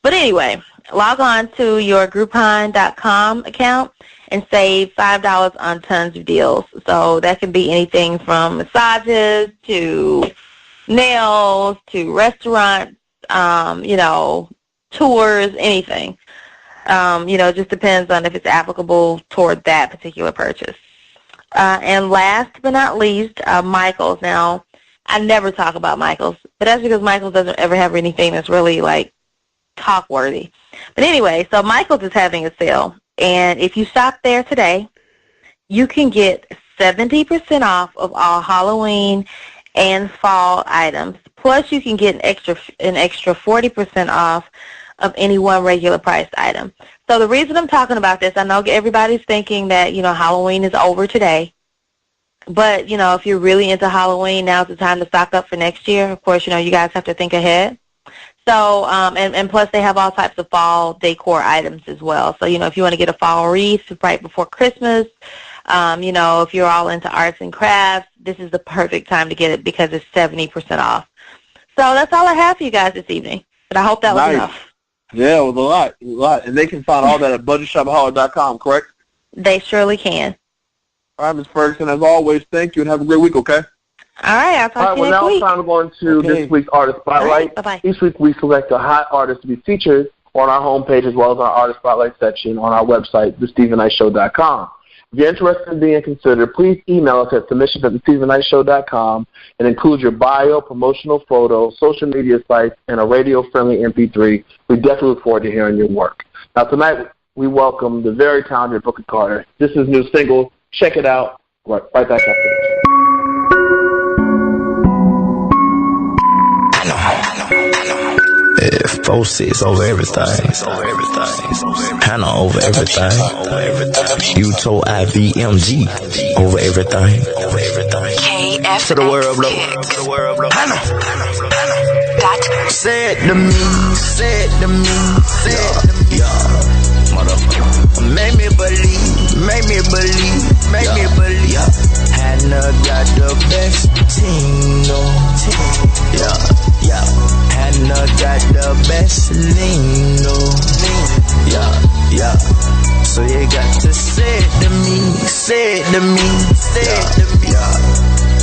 But anyway, log on to your Groupon.com account and save $5 on tons of deals. So that can be anything from massages to nails to restaurants, tours, anything. It just depends on if it's applicable toward that particular purchase. And last but not least, Michaels. Now, I never talk about Michaels, but that's because Michaels doesn't ever have anything that's really, talk-worthy. But anyway, so Michaels is having a sale, and if you shop there today, you can get 70% off of all Halloween and fall items. Plus, you can get an extra 40% off of any one regular priced item. So the reason I'm talking about this, I know everybody's thinking that, Halloween is over today. But, if you're really into Halloween, now's the time to stock up for next year. Of course, you guys have to think ahead. So, and plus they have all types of fall decor items as well. So, if you want to get a fall wreath right before Christmas, if you're all into arts and crafts, this is the perfect time to get it because it's 70% off. So that's all I have for you guys this evening. But I hope that was enough.
Yeah, it was a lot. And they can find all that at BudgetShopHoller.com, correct?
They surely can.
All right, Ms. Ferguson, as always, thank you and have a great week, okay?
All right, I'll talk to you next week.
Now it's time to go into this week's Artist Spotlight.
Right, bye-bye.
Each week we select a hot artist to be featured on our homepage as well as our Artist Spotlight section on our website, thestephenknightshow.com. If you're interested in being considered, please email us at submissions@thestephenknightshow.com and include your bio, promotional photo, social media sites, and a radio-friendly MP3. We definitely look forward to hearing your work. Now, tonight we welcome the very talented Booker Carter. This is his new single. Check it out. Right back after this.
If 4-6 over everything, Hannah over everything, Uto IVMG over everything, KF to the world blow, Hannah, said to me, motherfucker, make me believe, Hannah got the best team, Hannah got the best lean, so you got to say it to me,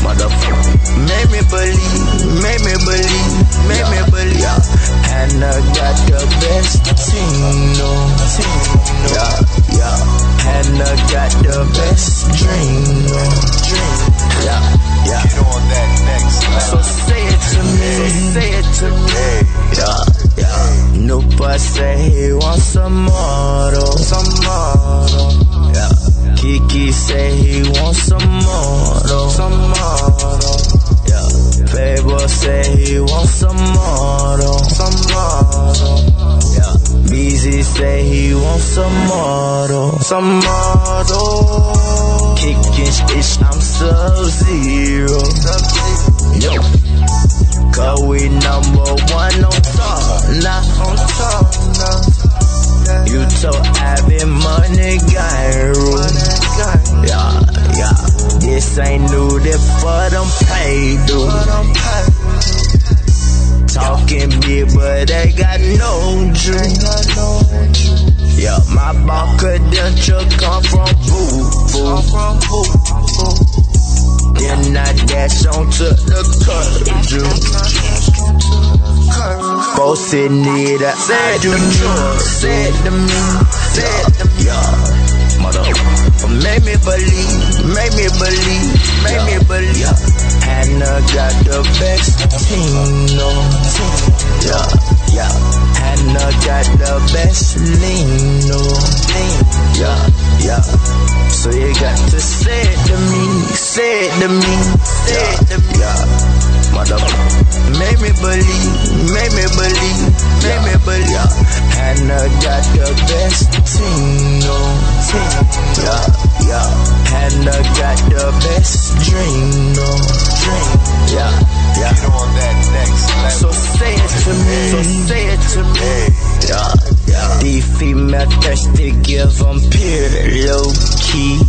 motherfucker, make me believe, Hannah got the best team, Hannah got the best dream, get on that next level. So say it to me, Nupa say he wants some more, Kiki say he wants some more, Playboy say he wants some more, Beezy say he wants some more, Kicking bitch, I'm Sub-Zero, cause we number one on top, You told Abby money gyro, this ain't new, this for them pay, dude. Talking big, but they got no dream. My ball credential come from Boo. Then I dash on to the curve. Bossy need a said to me, motherfucker, make me believe, Hannah got the best team, Hannah got the best lean, so you got to say it to me, motherfucker, make me believe, Hannah got the best team, Hannah got the best dream, get on that next level. So say it to me, These female thirsty give them pure low key.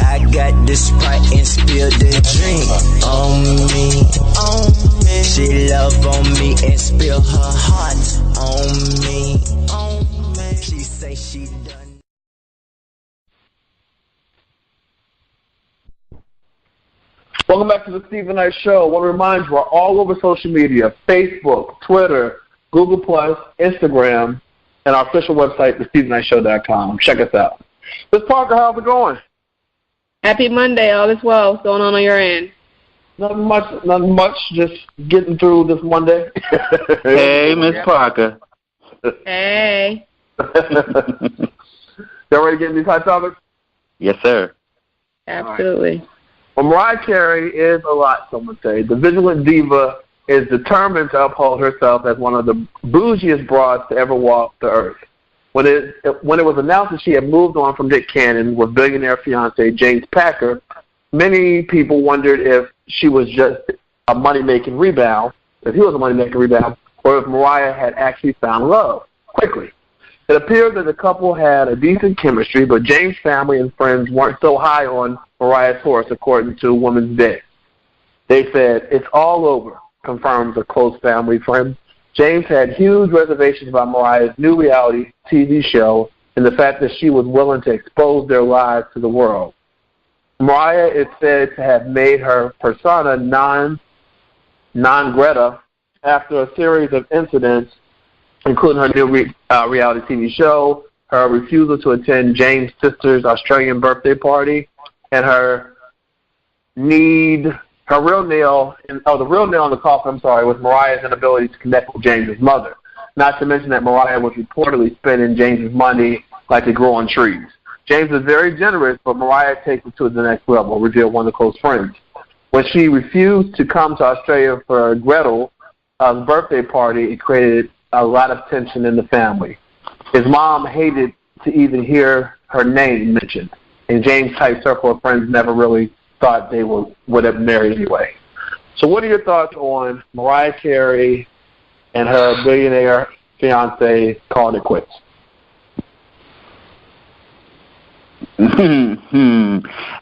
I got the Sprite and spill the drink on me. She love on me and spill her heart on me. She say she done.
Welcome back to the Stephen Knight Show. I want to remind you, we're all over social media, Facebook, Twitter, Google+, Instagram, and our official website, thestephenknightshow.com. Check us out. Ms. Parker, how's it going?
Happy Monday. All is well. What's going on your end?
Nothing much. Just getting through this Monday.
Hey, Miss Parker.
Hey.
Y'all ready to get into these hot topics?
Yes, sir.
Absolutely.
Well, Mariah Carey is a lot, some would say. The vigilant diva is determined to uphold herself as one of the bougiest broads to ever walk the earth. When it was announced that she had moved on from Nick Cannon with billionaire fiance James Packer, many people wondered if she was just a money-making rebound, if he was a money-making rebound, or if Mariah had actually found love quickly. It appeared that the couple had a decent chemistry, but James' family and friends weren't so high on Mariah's horse, according to Women's Day. They said, "It's all over," confirms a close family friend. James had huge reservations about Mariah's new reality TV show and the fact that she was willing to expose their lives to the world. Mariah is said to have made her persona non grata after a series of incidents, including her new reality TV show, her refusal to attend James' sister's Australian birthday party, and the real nail in the coffin, was Mariah's inability to connect with James' mother. Not to mention that Mariah was reportedly spending James' money like it grew on trees. James is very generous, but Mariah takes it to the next level, revealed one of the close friends. When she refused to come to Australia for Gretel's birthday party, it created a lot of tension in the family. His mom hated to even hear her name mentioned, and James' tight circle of friends never really thought they would have married anyway. So what are your thoughts on Mariah Carey and her billionaire fiance calling it quits?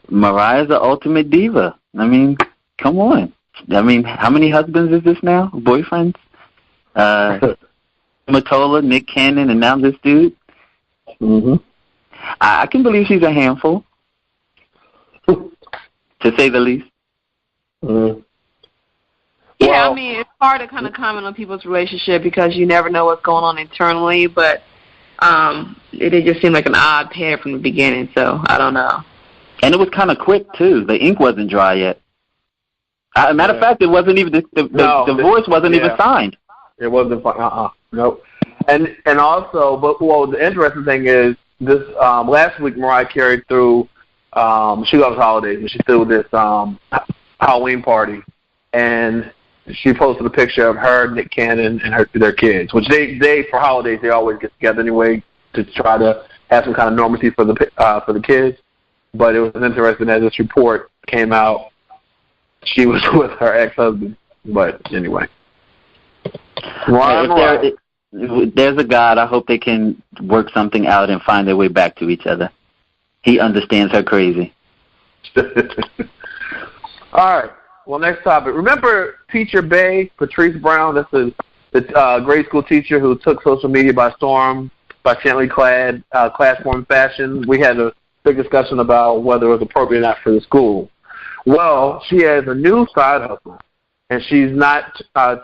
Mariah's the ultimate diva. I mean, come on. I mean, how many husbands is this now? Boyfriends? Matola, Nick Cannon, and now this dude?
Mm-hmm.
I can believe she's a handful, to say the least.
Mm-hmm.
Yeah, I mean, it's hard to kind of comment on people's relationship because you never know what's going on internally, but it just seemed like an odd pair from the beginning, so I don't know.
And it was kind of quick, too. The ink wasn't dry yet. Matter of fact, it wasn't even the divorce wasn't even signed.
It wasn't. Nope. And also, the interesting thing is this last week Mariah Carey threw. She loves holidays, and she threw this Halloween party, and she posted a picture of her, Nick Cannon, and their kids. Which they for holidays they always get together anyway to try to have some kind of normalcy for the kids. But it was interesting as this report came out, she was with her ex-husband. But anyway,
there's a God. I hope they can work something out and find their way back to each other. He understands her crazy.
All right. Well, next topic. Remember Teacher Bay, Patrice Brown? That's the grade school teacher who took social media by storm by scantily clad classroom fashion. We had a big discussion about whether it was appropriate or not for the school. Well, she has a new side hustle, and she's not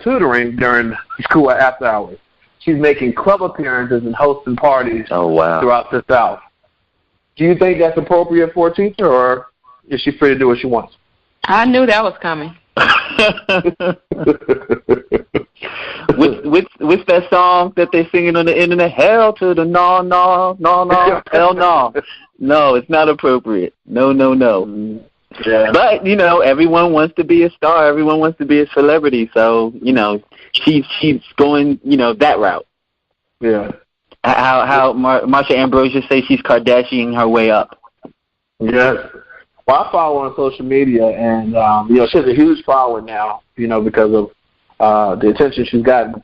tutoring during school after hours. She's making club appearances and hosting parties throughout the South. Do you think that's appropriate for a teacher, or is she free to do what she wants?
I knew that was coming.
What's that song that they're singing on the internet? Hell to the no, hell no. No, it's not appropriate. No. Yeah. But, everyone wants to be a star. Everyone wants to be a celebrity. So, she's going, that route.
Yeah.
How Marsha Ambrosius say she's Kardashian her way up.
Yes. Well, I follow her on social media, and, she has a huge following now, because of the attention she's gotten.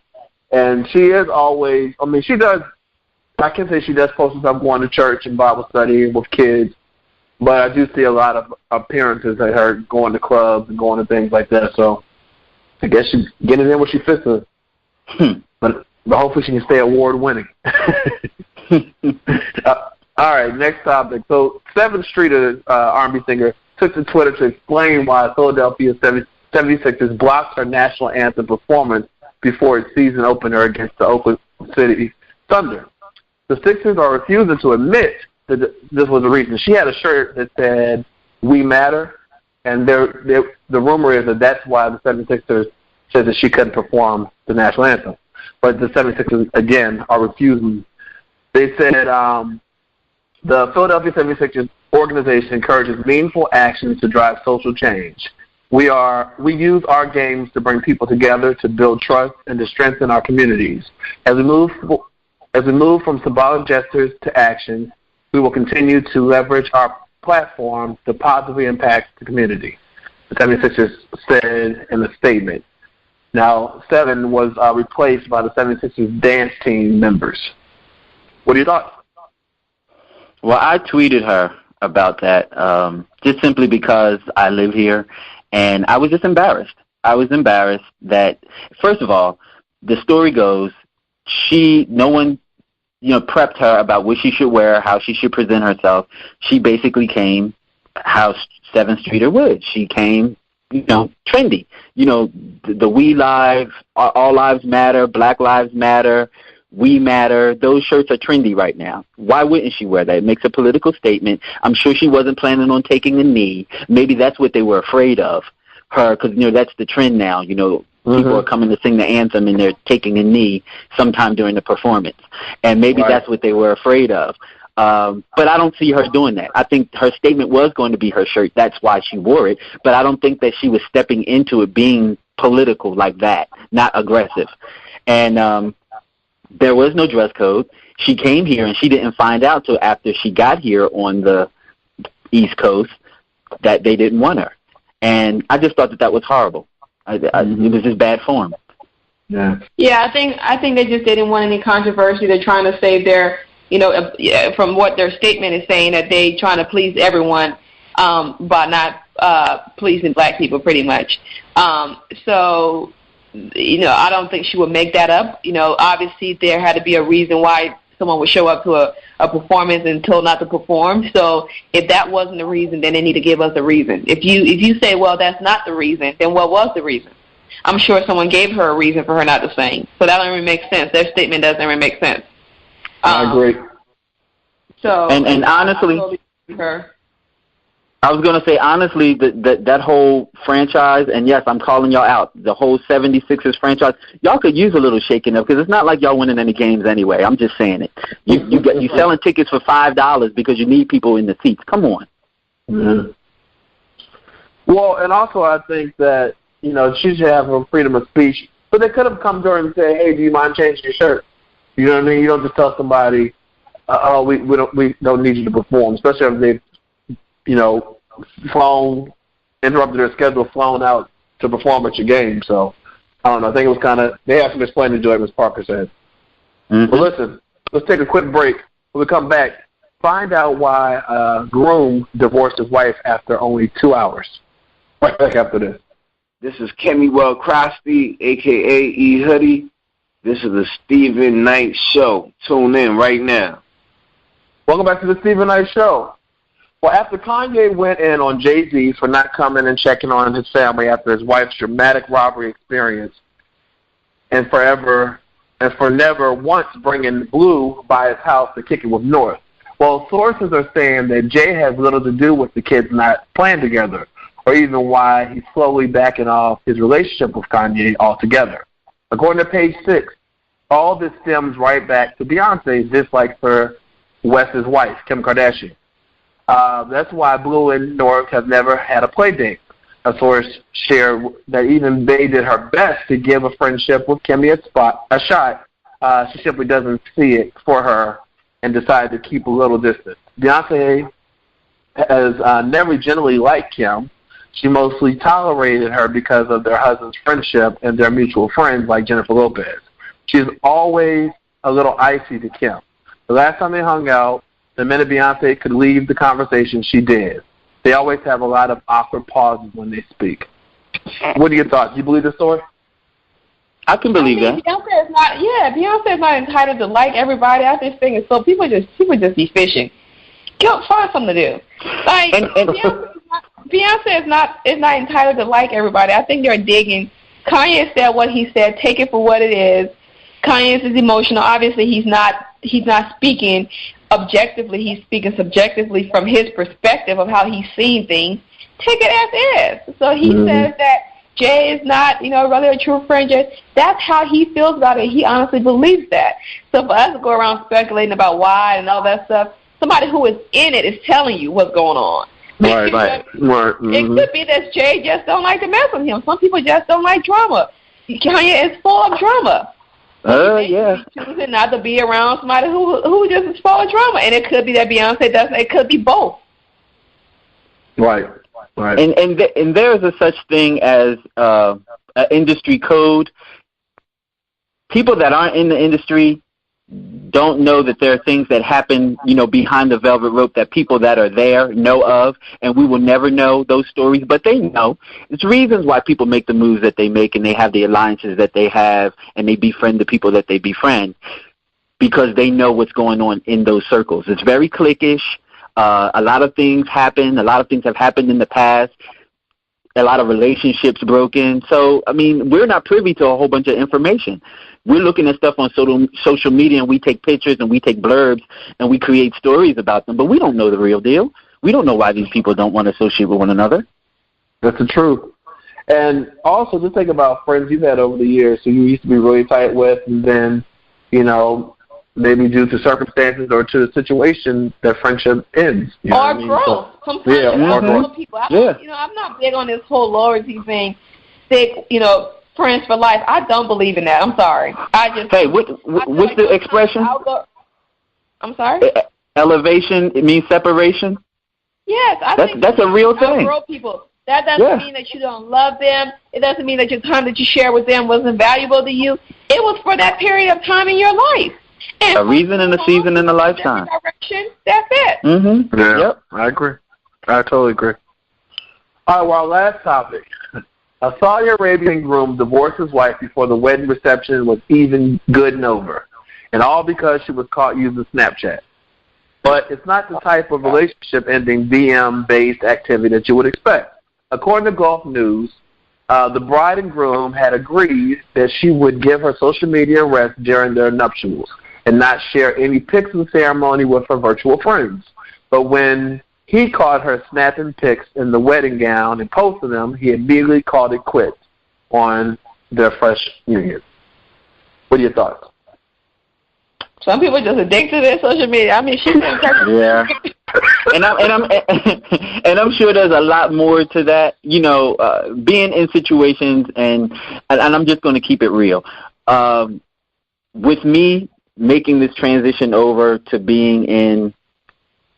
And she is always, I can say she does post herself going to church and Bible study with kids, but I do see a lot of appearances of her going to clubs and going to things like that. So I guess she's getting in where she fits in. But hopefully she can stay award-winning. All right, next topic. So 7th Street, R&B singer, took to Twitter to explain why Philadelphia 76ers blocked her national anthem performance before its season opener against the Oklahoma City Thunder. The Sixers are refusing to admit that this was the reason. She had a shirt that said, "We Matter," and the rumor is that that's why the 76ers said that she couldn't perform the national anthem. But the 76ers, again, are refusing. They said The Philadelphia 76ers organization encourages meaningful actions to drive social change. We use our games to bring people together, to build trust, and to strengthen our communities. As we move from symbolic gestures to action, we will continue to leverage our platform to positively impact the community, the 76ers said in the statement. Now, 7 was replaced by the 76ers dance team members. What do you thought?
Well, I tweeted her about that just simply because I live here, and I was just embarrassed. I was embarrassed that, first of all, the story goes, no one prepped her about what she should wear, how she should present herself. She basically came how 7th Streeter would. She came, trendy. The We Lives, All Lives Matter, Black Lives Matter, We Matter. Those shirts are trendy right now. Why wouldn't she wear that? It makes a political statement. I'm sure she wasn't planning on taking a knee. Maybe that's what they were afraid of her, because, that's the trend now, People are coming to sing the anthem and they're taking a knee sometime during the performance. And maybe that's what they were afraid of. But I don't see her doing that. I think her statement was going to be her shirt. That's why she wore it. But I don't think that she was stepping into it being political like that, not aggressive. And there was no dress code. She came here and she didn't find out till after she got here on the East Coast that they didn't want her. And I just thought that was horrible. It was just bad form.
Yeah, I think they just didn't want any controversy. They're trying to save their, from what their statement is saying, that they trying to please everyone by not pleasing black people, pretty much. So, I don't think she would make that up. Obviously there had to be a reason why someone would show up to a performance and told not to perform. So if that wasn't the reason, then they need to give us a reason. If you say, well, that's not the reason, then what was the reason? I'm sure someone gave her a reason for her not to sing. So that doesn't even make sense. Their statement doesn't even make sense.
I agree.
So and honestly, I was going to say, honestly, that whole franchise, and yes, I'm calling y'all out, the whole 76ers franchise, y'all could use a little shaking up because it's not like y'all winning any games anyway. I'm just saying it. You selling tickets for $5 because you need people in the seats. Come on.
Mm-hmm. Well, and also I think that, she should have a freedom of speech, but they could have come to her and said, hey, do you mind changing your shirt? You know what I mean? You don't just tell somebody, we don't need you to perform, especially if they've interrupted their schedule, flown out to perform at your game. So, I don't know. I think it was they have some explaining to do it, as Parker said. Mm-hmm. But listen, let's take a quick break. When we come back, find out why a groom divorced his wife after only 2 hours. Right back after this.
This is Kemiwell Crosby, a.k.a. E. Hoodie. This is the Stephen Knight Show. Tune in right now.
Welcome back to the Stephen Knight Show. Well, after Kanye went in on Jay-Z for not coming and checking on his family after his wife's dramatic robbery experience, and for never once bringing Blue by his house to kick it with North. Well, sources are saying that Jay has little to do with the kids not playing together, or even why he's slowly backing off his relationship with Kanye altogether. According to Page 6, all this stems right back to Beyonce's dislike for West's wife, Kim Kardashian. That's why Blue and North have never had a play date. A source shared that even Bey did her best to give a friendship with Kimmy a shot. She simply doesn't see it for her and decided to keep a little distance. Beyonce has never generally liked Kim. She mostly tolerated her because of their husband's friendship and their mutual friends like Jennifer Lopez. She's always a little icy to Kim. The last time they hung out, the minute Beyonce could leave the conversation, she did. They always have a lot of awkward pauses when they speak. What are your thoughts? Do you believe the story?
I can believe that.
Beyonce is not entitled to like everybody. I just think it's so people just be fishing. Find something to do. Like Beyonce is not entitled to like everybody. I think they're digging. Kanye said what he said. Take it for what it is. Kanye is emotional. Obviously, he's not speaking objectively. He's speaking subjectively from his perspective of how he's seeing things. Take it as is. So he says that Jay is not, really a true friend. That's how he feels about it. He honestly believes that. So for us to go around speculating about why and all that stuff, somebody who is in it is telling you what's going on.
Right. Mm-hmm.
It could be that Jay just don't like to mess with him. Some people just don't like drama. Kanye is full of drama.
Yeah.
Choosing not to be around somebody who just is full of drama, and it could be that Beyonce doesn't. It could be both.
Right.
And there is a such thing as an industry code. People that aren't in the industry don't know that there are things that happen, behind the velvet rope that people that are there know of, and we will never know those stories, but they know. It's reasons why people make the moves that they make, and they have the alliances that they have, and they befriend the people that they befriend, because they know what's going on in those circles. It's very cliquish. A lot of things happen. A lot of things have happened in the past. A lot of relationships broken. So, we're not privy to a whole bunch of information. We're looking at stuff on social media, and we take pictures and we take blurbs and we create stories about them, but we don't know the real deal. We don't know why these people don't want to associate with one another.
That's the truth. And also, just think about friends you've had over the years who you used to be really tight with, and then, maybe due to circumstances or to a situation, their friendship ends.
Or growth. Sometimes people. I'm not big on this whole loyalty thing. Stick, friends for life. I don't believe in that. I'm sorry.
Hey, what's the expression?
I'm sorry?
Elevation, it means separation?
Yes.
That's a real thing.
Outgrow people. That doesn't mean that you don't love them. It doesn't mean that your time that you share with them wasn't valuable to you. It was for that period of time in your life. And
a reason and a season and a lifetime.
Direction, that's it.
Mm-hmm.
Yeah,
yep.
I agree. I totally agree. All right, well, last topic. A Saudi Arabian groom divorced his wife before the wedding reception was even good and over, and all because she was caught using Snapchat. But it's not the type of relationship-ending VM-based activity that you would expect. According to Gulf News, the bride and groom had agreed that she would give her social media a rest during their nuptials and not share any pics of the ceremony with her virtual friends. But when he caught her snapping pics in the wedding gown and posted them, he immediately called it quits on their fresh union. What are your thoughts?
Some people just addicted to their social media. She's
yeah. And I'm sure there's a lot more to that. Being in situations, and I'm just going to keep it real. With me making this transition over to being in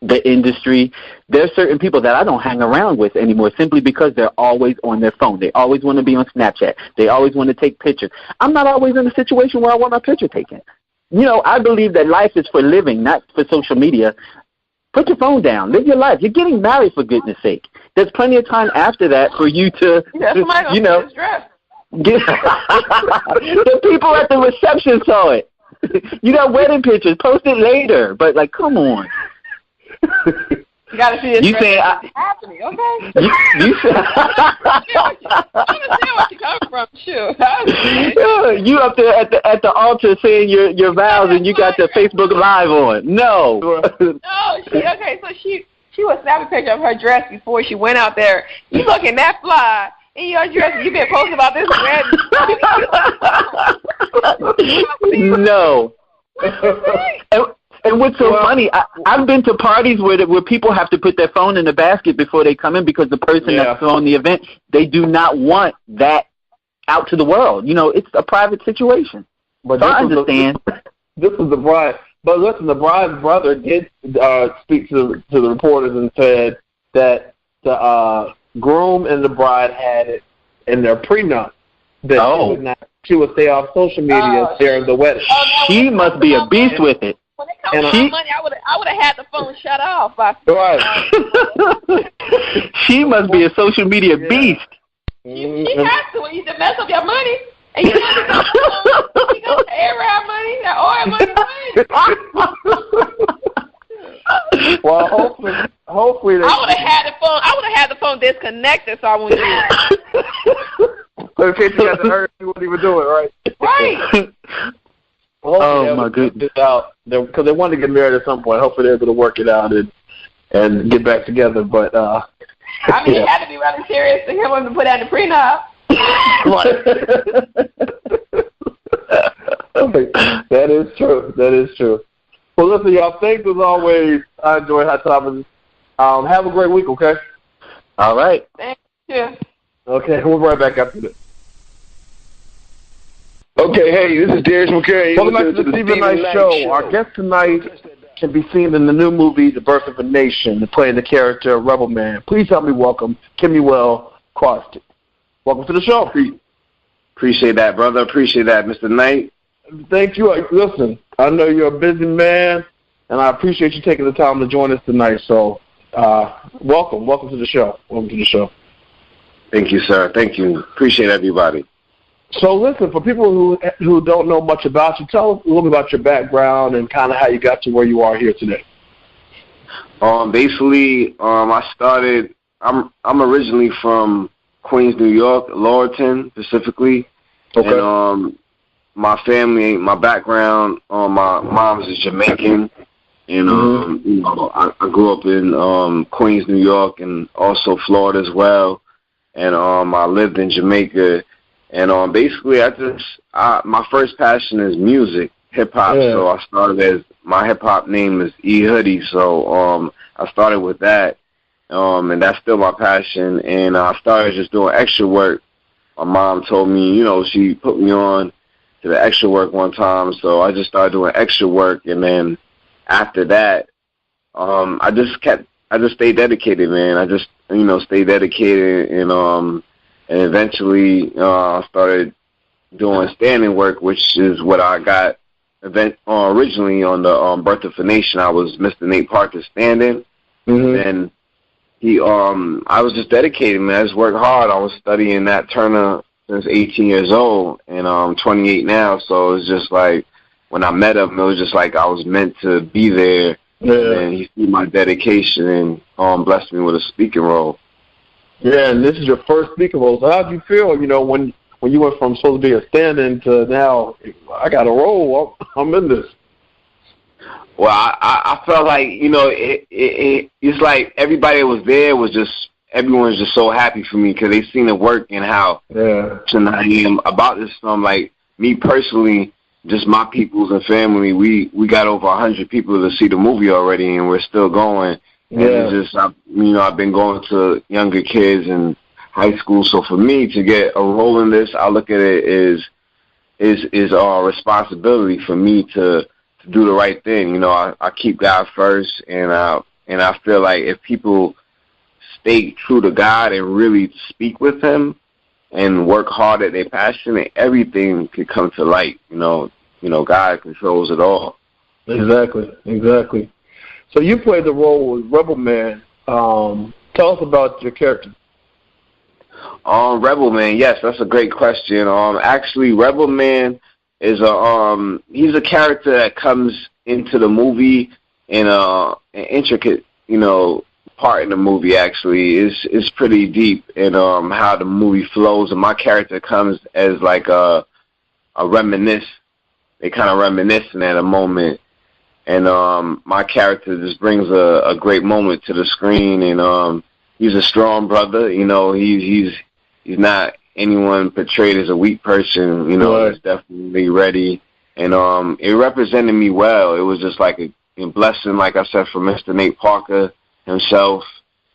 the industry, there's certain people that I don't hang around with anymore simply because they're always on their phone. They always want to be on Snapchat. They always want to take pictures. I'm not always in a situation where I want my picture taken. I believe that life is for living, not for social media. Put your phone down. Live your life. You're getting married, for goodness sake. There's plenty of time after that for you to, get the people at the reception saw it. You got wedding pictures. Post it later. But, come on.
You got to see this happening, okay?
You said...
I understand where you're coming from, sure.
You up there at the altar saying your vows, and you got the Facebook Live on. No.
No, so she was snapping a picture of her dress before she went out there. You looking that fly in your dress, you been posting about this wedding.
No. And what's so funny, I've been to parties where people have to put their phone in the basket before they come in because the person that's throwing the event, they do not want that out to the world. It's a private situation.
But
I understand.
This is the bride. But listen, the bride's brother did speak to the reporters and said that the groom and the bride had it in their prenup that she would stay off social media during the wedding.
She must be a beast with it.
When it comes to money, I would have had the phone shut off.
Right.
She must be a social media beast.
She has to. When you mess up your money, and you gonna pay around money, that oil money.
Well, hopefully.
I would have had the phone disconnected, so I wouldn't do it.
So in case you had to hurt, you wouldn't even do it, right?
Right.
Well,
my goodness!
Because they wanted to get married at some point. Hopefully, they're able to work it out and get back together. But
it had to be rather serious to him to put out the prenup.
That is true. Well, listen, y'all. Thanks as always I enjoyed Hot Topics. Have a great week, okay?
All right.
Thank you.
Okay, we'll be right back after this.
Okay, hey, this is Darius McCary.
Welcome back to the Stephen Knight Show. Our guest tonight can be seen in the new movie, The Birth of a Nation, playing the character Rebel Man. Please help me welcome Kemuel Crosby. Welcome to the show.
Appreciate that, brother. Appreciate that, Mr. Knight.
Thank you. Listen, I know you're a busy man, and I appreciate you taking the time to join us tonight. So, welcome to the show. Welcome to the show.
Thank you, sir. Thank you. Appreciate everybody.
So, listen, for people who don't know much about you, tell us a little bit about your background and kind of how you got to where you are here today.
Basically, I'm originally from Queens, New York, Laurelton specifically. Okay. And my family, my background, my mom's is Jamaican, and you know, I grew up in Queens, New York, and also Florida as well. And I lived in Jamaica, and basically, my first passion is music, hip hop. Yeah. So I started as my hip hop name is E Hoodie. So I started with that, and that's still my passion. And I started just doing extra work. My mom told me, you know, she put me on to the extra work one time, so I just started doing extra work, and then after that, I just stayed dedicated, man. I just, you know, stayed dedicated, and eventually I started doing standing work, which is what I got originally on the Birth of a Nation. I was Mr. Nate Parker's stand-in, and I was just dedicated, man. I just worked hard. I was studying Nat Turner since 18 years old, and I'm 28 now, so it's just like when I met him, it was just like I was meant to be there, and he see my dedication and blessed me with a speaking role.
Yeah, and this is your first speaking role, so how did you feel, you know, when you went from supposed to be a stand-in to now, I got a role, I'm in this?
Well, I felt like, you know, it's like everybody that was there was just, everyone was just so happy for me because they seen the work and how I am about this film. Like, me personally, just my peoples and family, we got over 100 people to see the movie already, and we're still going. And it's just, you know, I've been going to younger kids in high school. So for me to get a role in this, I look at it is a responsibility for me to do the right thing. You know, I keep God first, and I feel like if people stay true to God and really speak with Him and work hard at their passion, and everything can come to light. You know, God controls it all.
Exactly. So you played the role of Rebel Man. Tell us about your character.
Rebel Man, yes, that's a great question. Actually, Rebel Man is he's a character that comes into the movie in an intricate, you know, part in the movie. Actually, is pretty deep in how the movie flows, and my character comes as like a reminisce. They kind of reminiscing at a moment, and my character just brings a great moment to the screen, and he's a strong brother. You know, he's not anyone portrayed as a weak person. You know, he's definitely ready, and it represented me well. It was just like a blessing, like I said, for Mr. Nate Parker himself.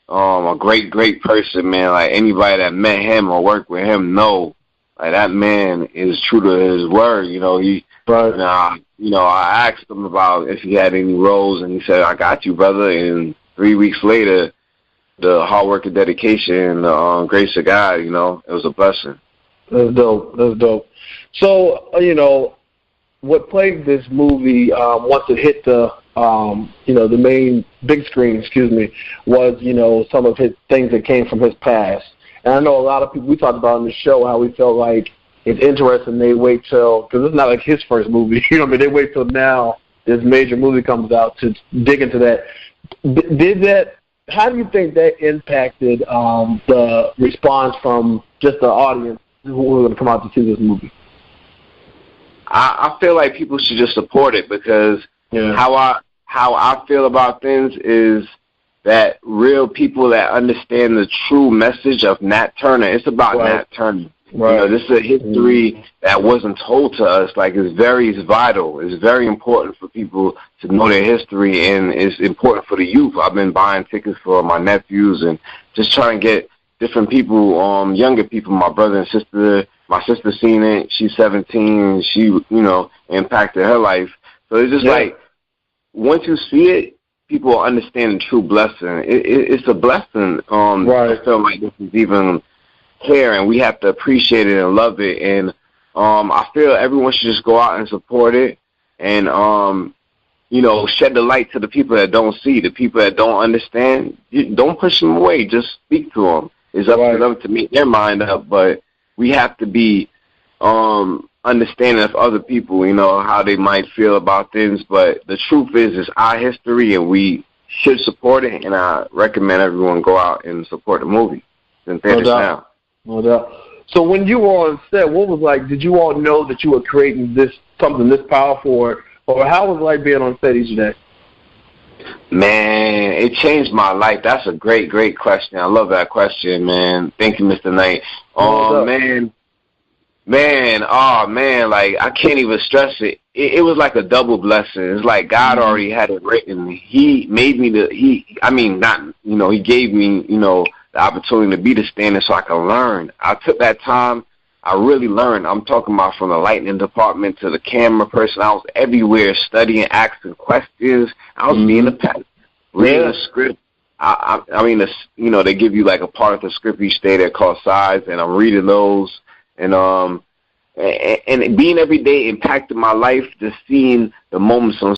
A great person, man. Like, anybody that met him or worked with him know, like, that man is true to his word. You know, I asked him about if he had any roles, and he said, "I got you, brother." And 3 weeks later, the hard work and dedication, grace of God, you know, it was a blessing.
That's dope. So, you know, what played this movie once it hit the, you know, the main big screen, was, you know, some of his things that came from his past. And I know a lot of people, we talked about on the show how we felt like it's interesting they wait till, because it's not like his first movie, you know what I mean? They wait till now this major movie comes out to dig into that. How do you think that impacted the response from just the audience who were going to come out to see this movie?
I feel like people should just support it, because how I feel about things is that real people that understand the true message of Nat Turner, it's about Nat Turner.
Right.
You know, this is a history that wasn't told to us. Like, it's vital. It's very important for people to know their history, and it's important for the youth. I've been buying tickets for my nephews and just trying to get different people, younger people, my brother and sister. My sister seen it. She's 17. She, you know, impacted her life. So it's just like, once you see it, people understand the true blessing. It's a blessing. I feel like this is even here, and we have to appreciate it and love it. And I feel everyone should just go out and support it, and you know, shed the light to the people that don't see, the people that don't understand. Don't push them away. Just speak to them. It's up to them to make their mind up, but we have to be understanding of other people, you know, how they might feel about things. But the truth is, it's our history, and we should support it, and I recommend everyone go out and support the movie. And finish now.
No doubt. So when you were on set, what was like, did you all know that you were creating something this powerful, or how was it like being on set each day?
Man, it changed my life. That's a great, great question. I love that question, man. Thank you, Mr. Knight. Man, like, I can't even stress it. It was like a double blessing. It's like God already had it written. He made me he gave me, you know, the opportunity to be the stand-in so I could learn. I took that time. I really learned. I'm talking about from the lighting department to the camera person. I was everywhere studying, asking questions. I was being a pet, reading the script. I mean, you know, they give you like a part of the script each day that called sides, and I'm reading those. And being every day impacted my life, just seeing the moments on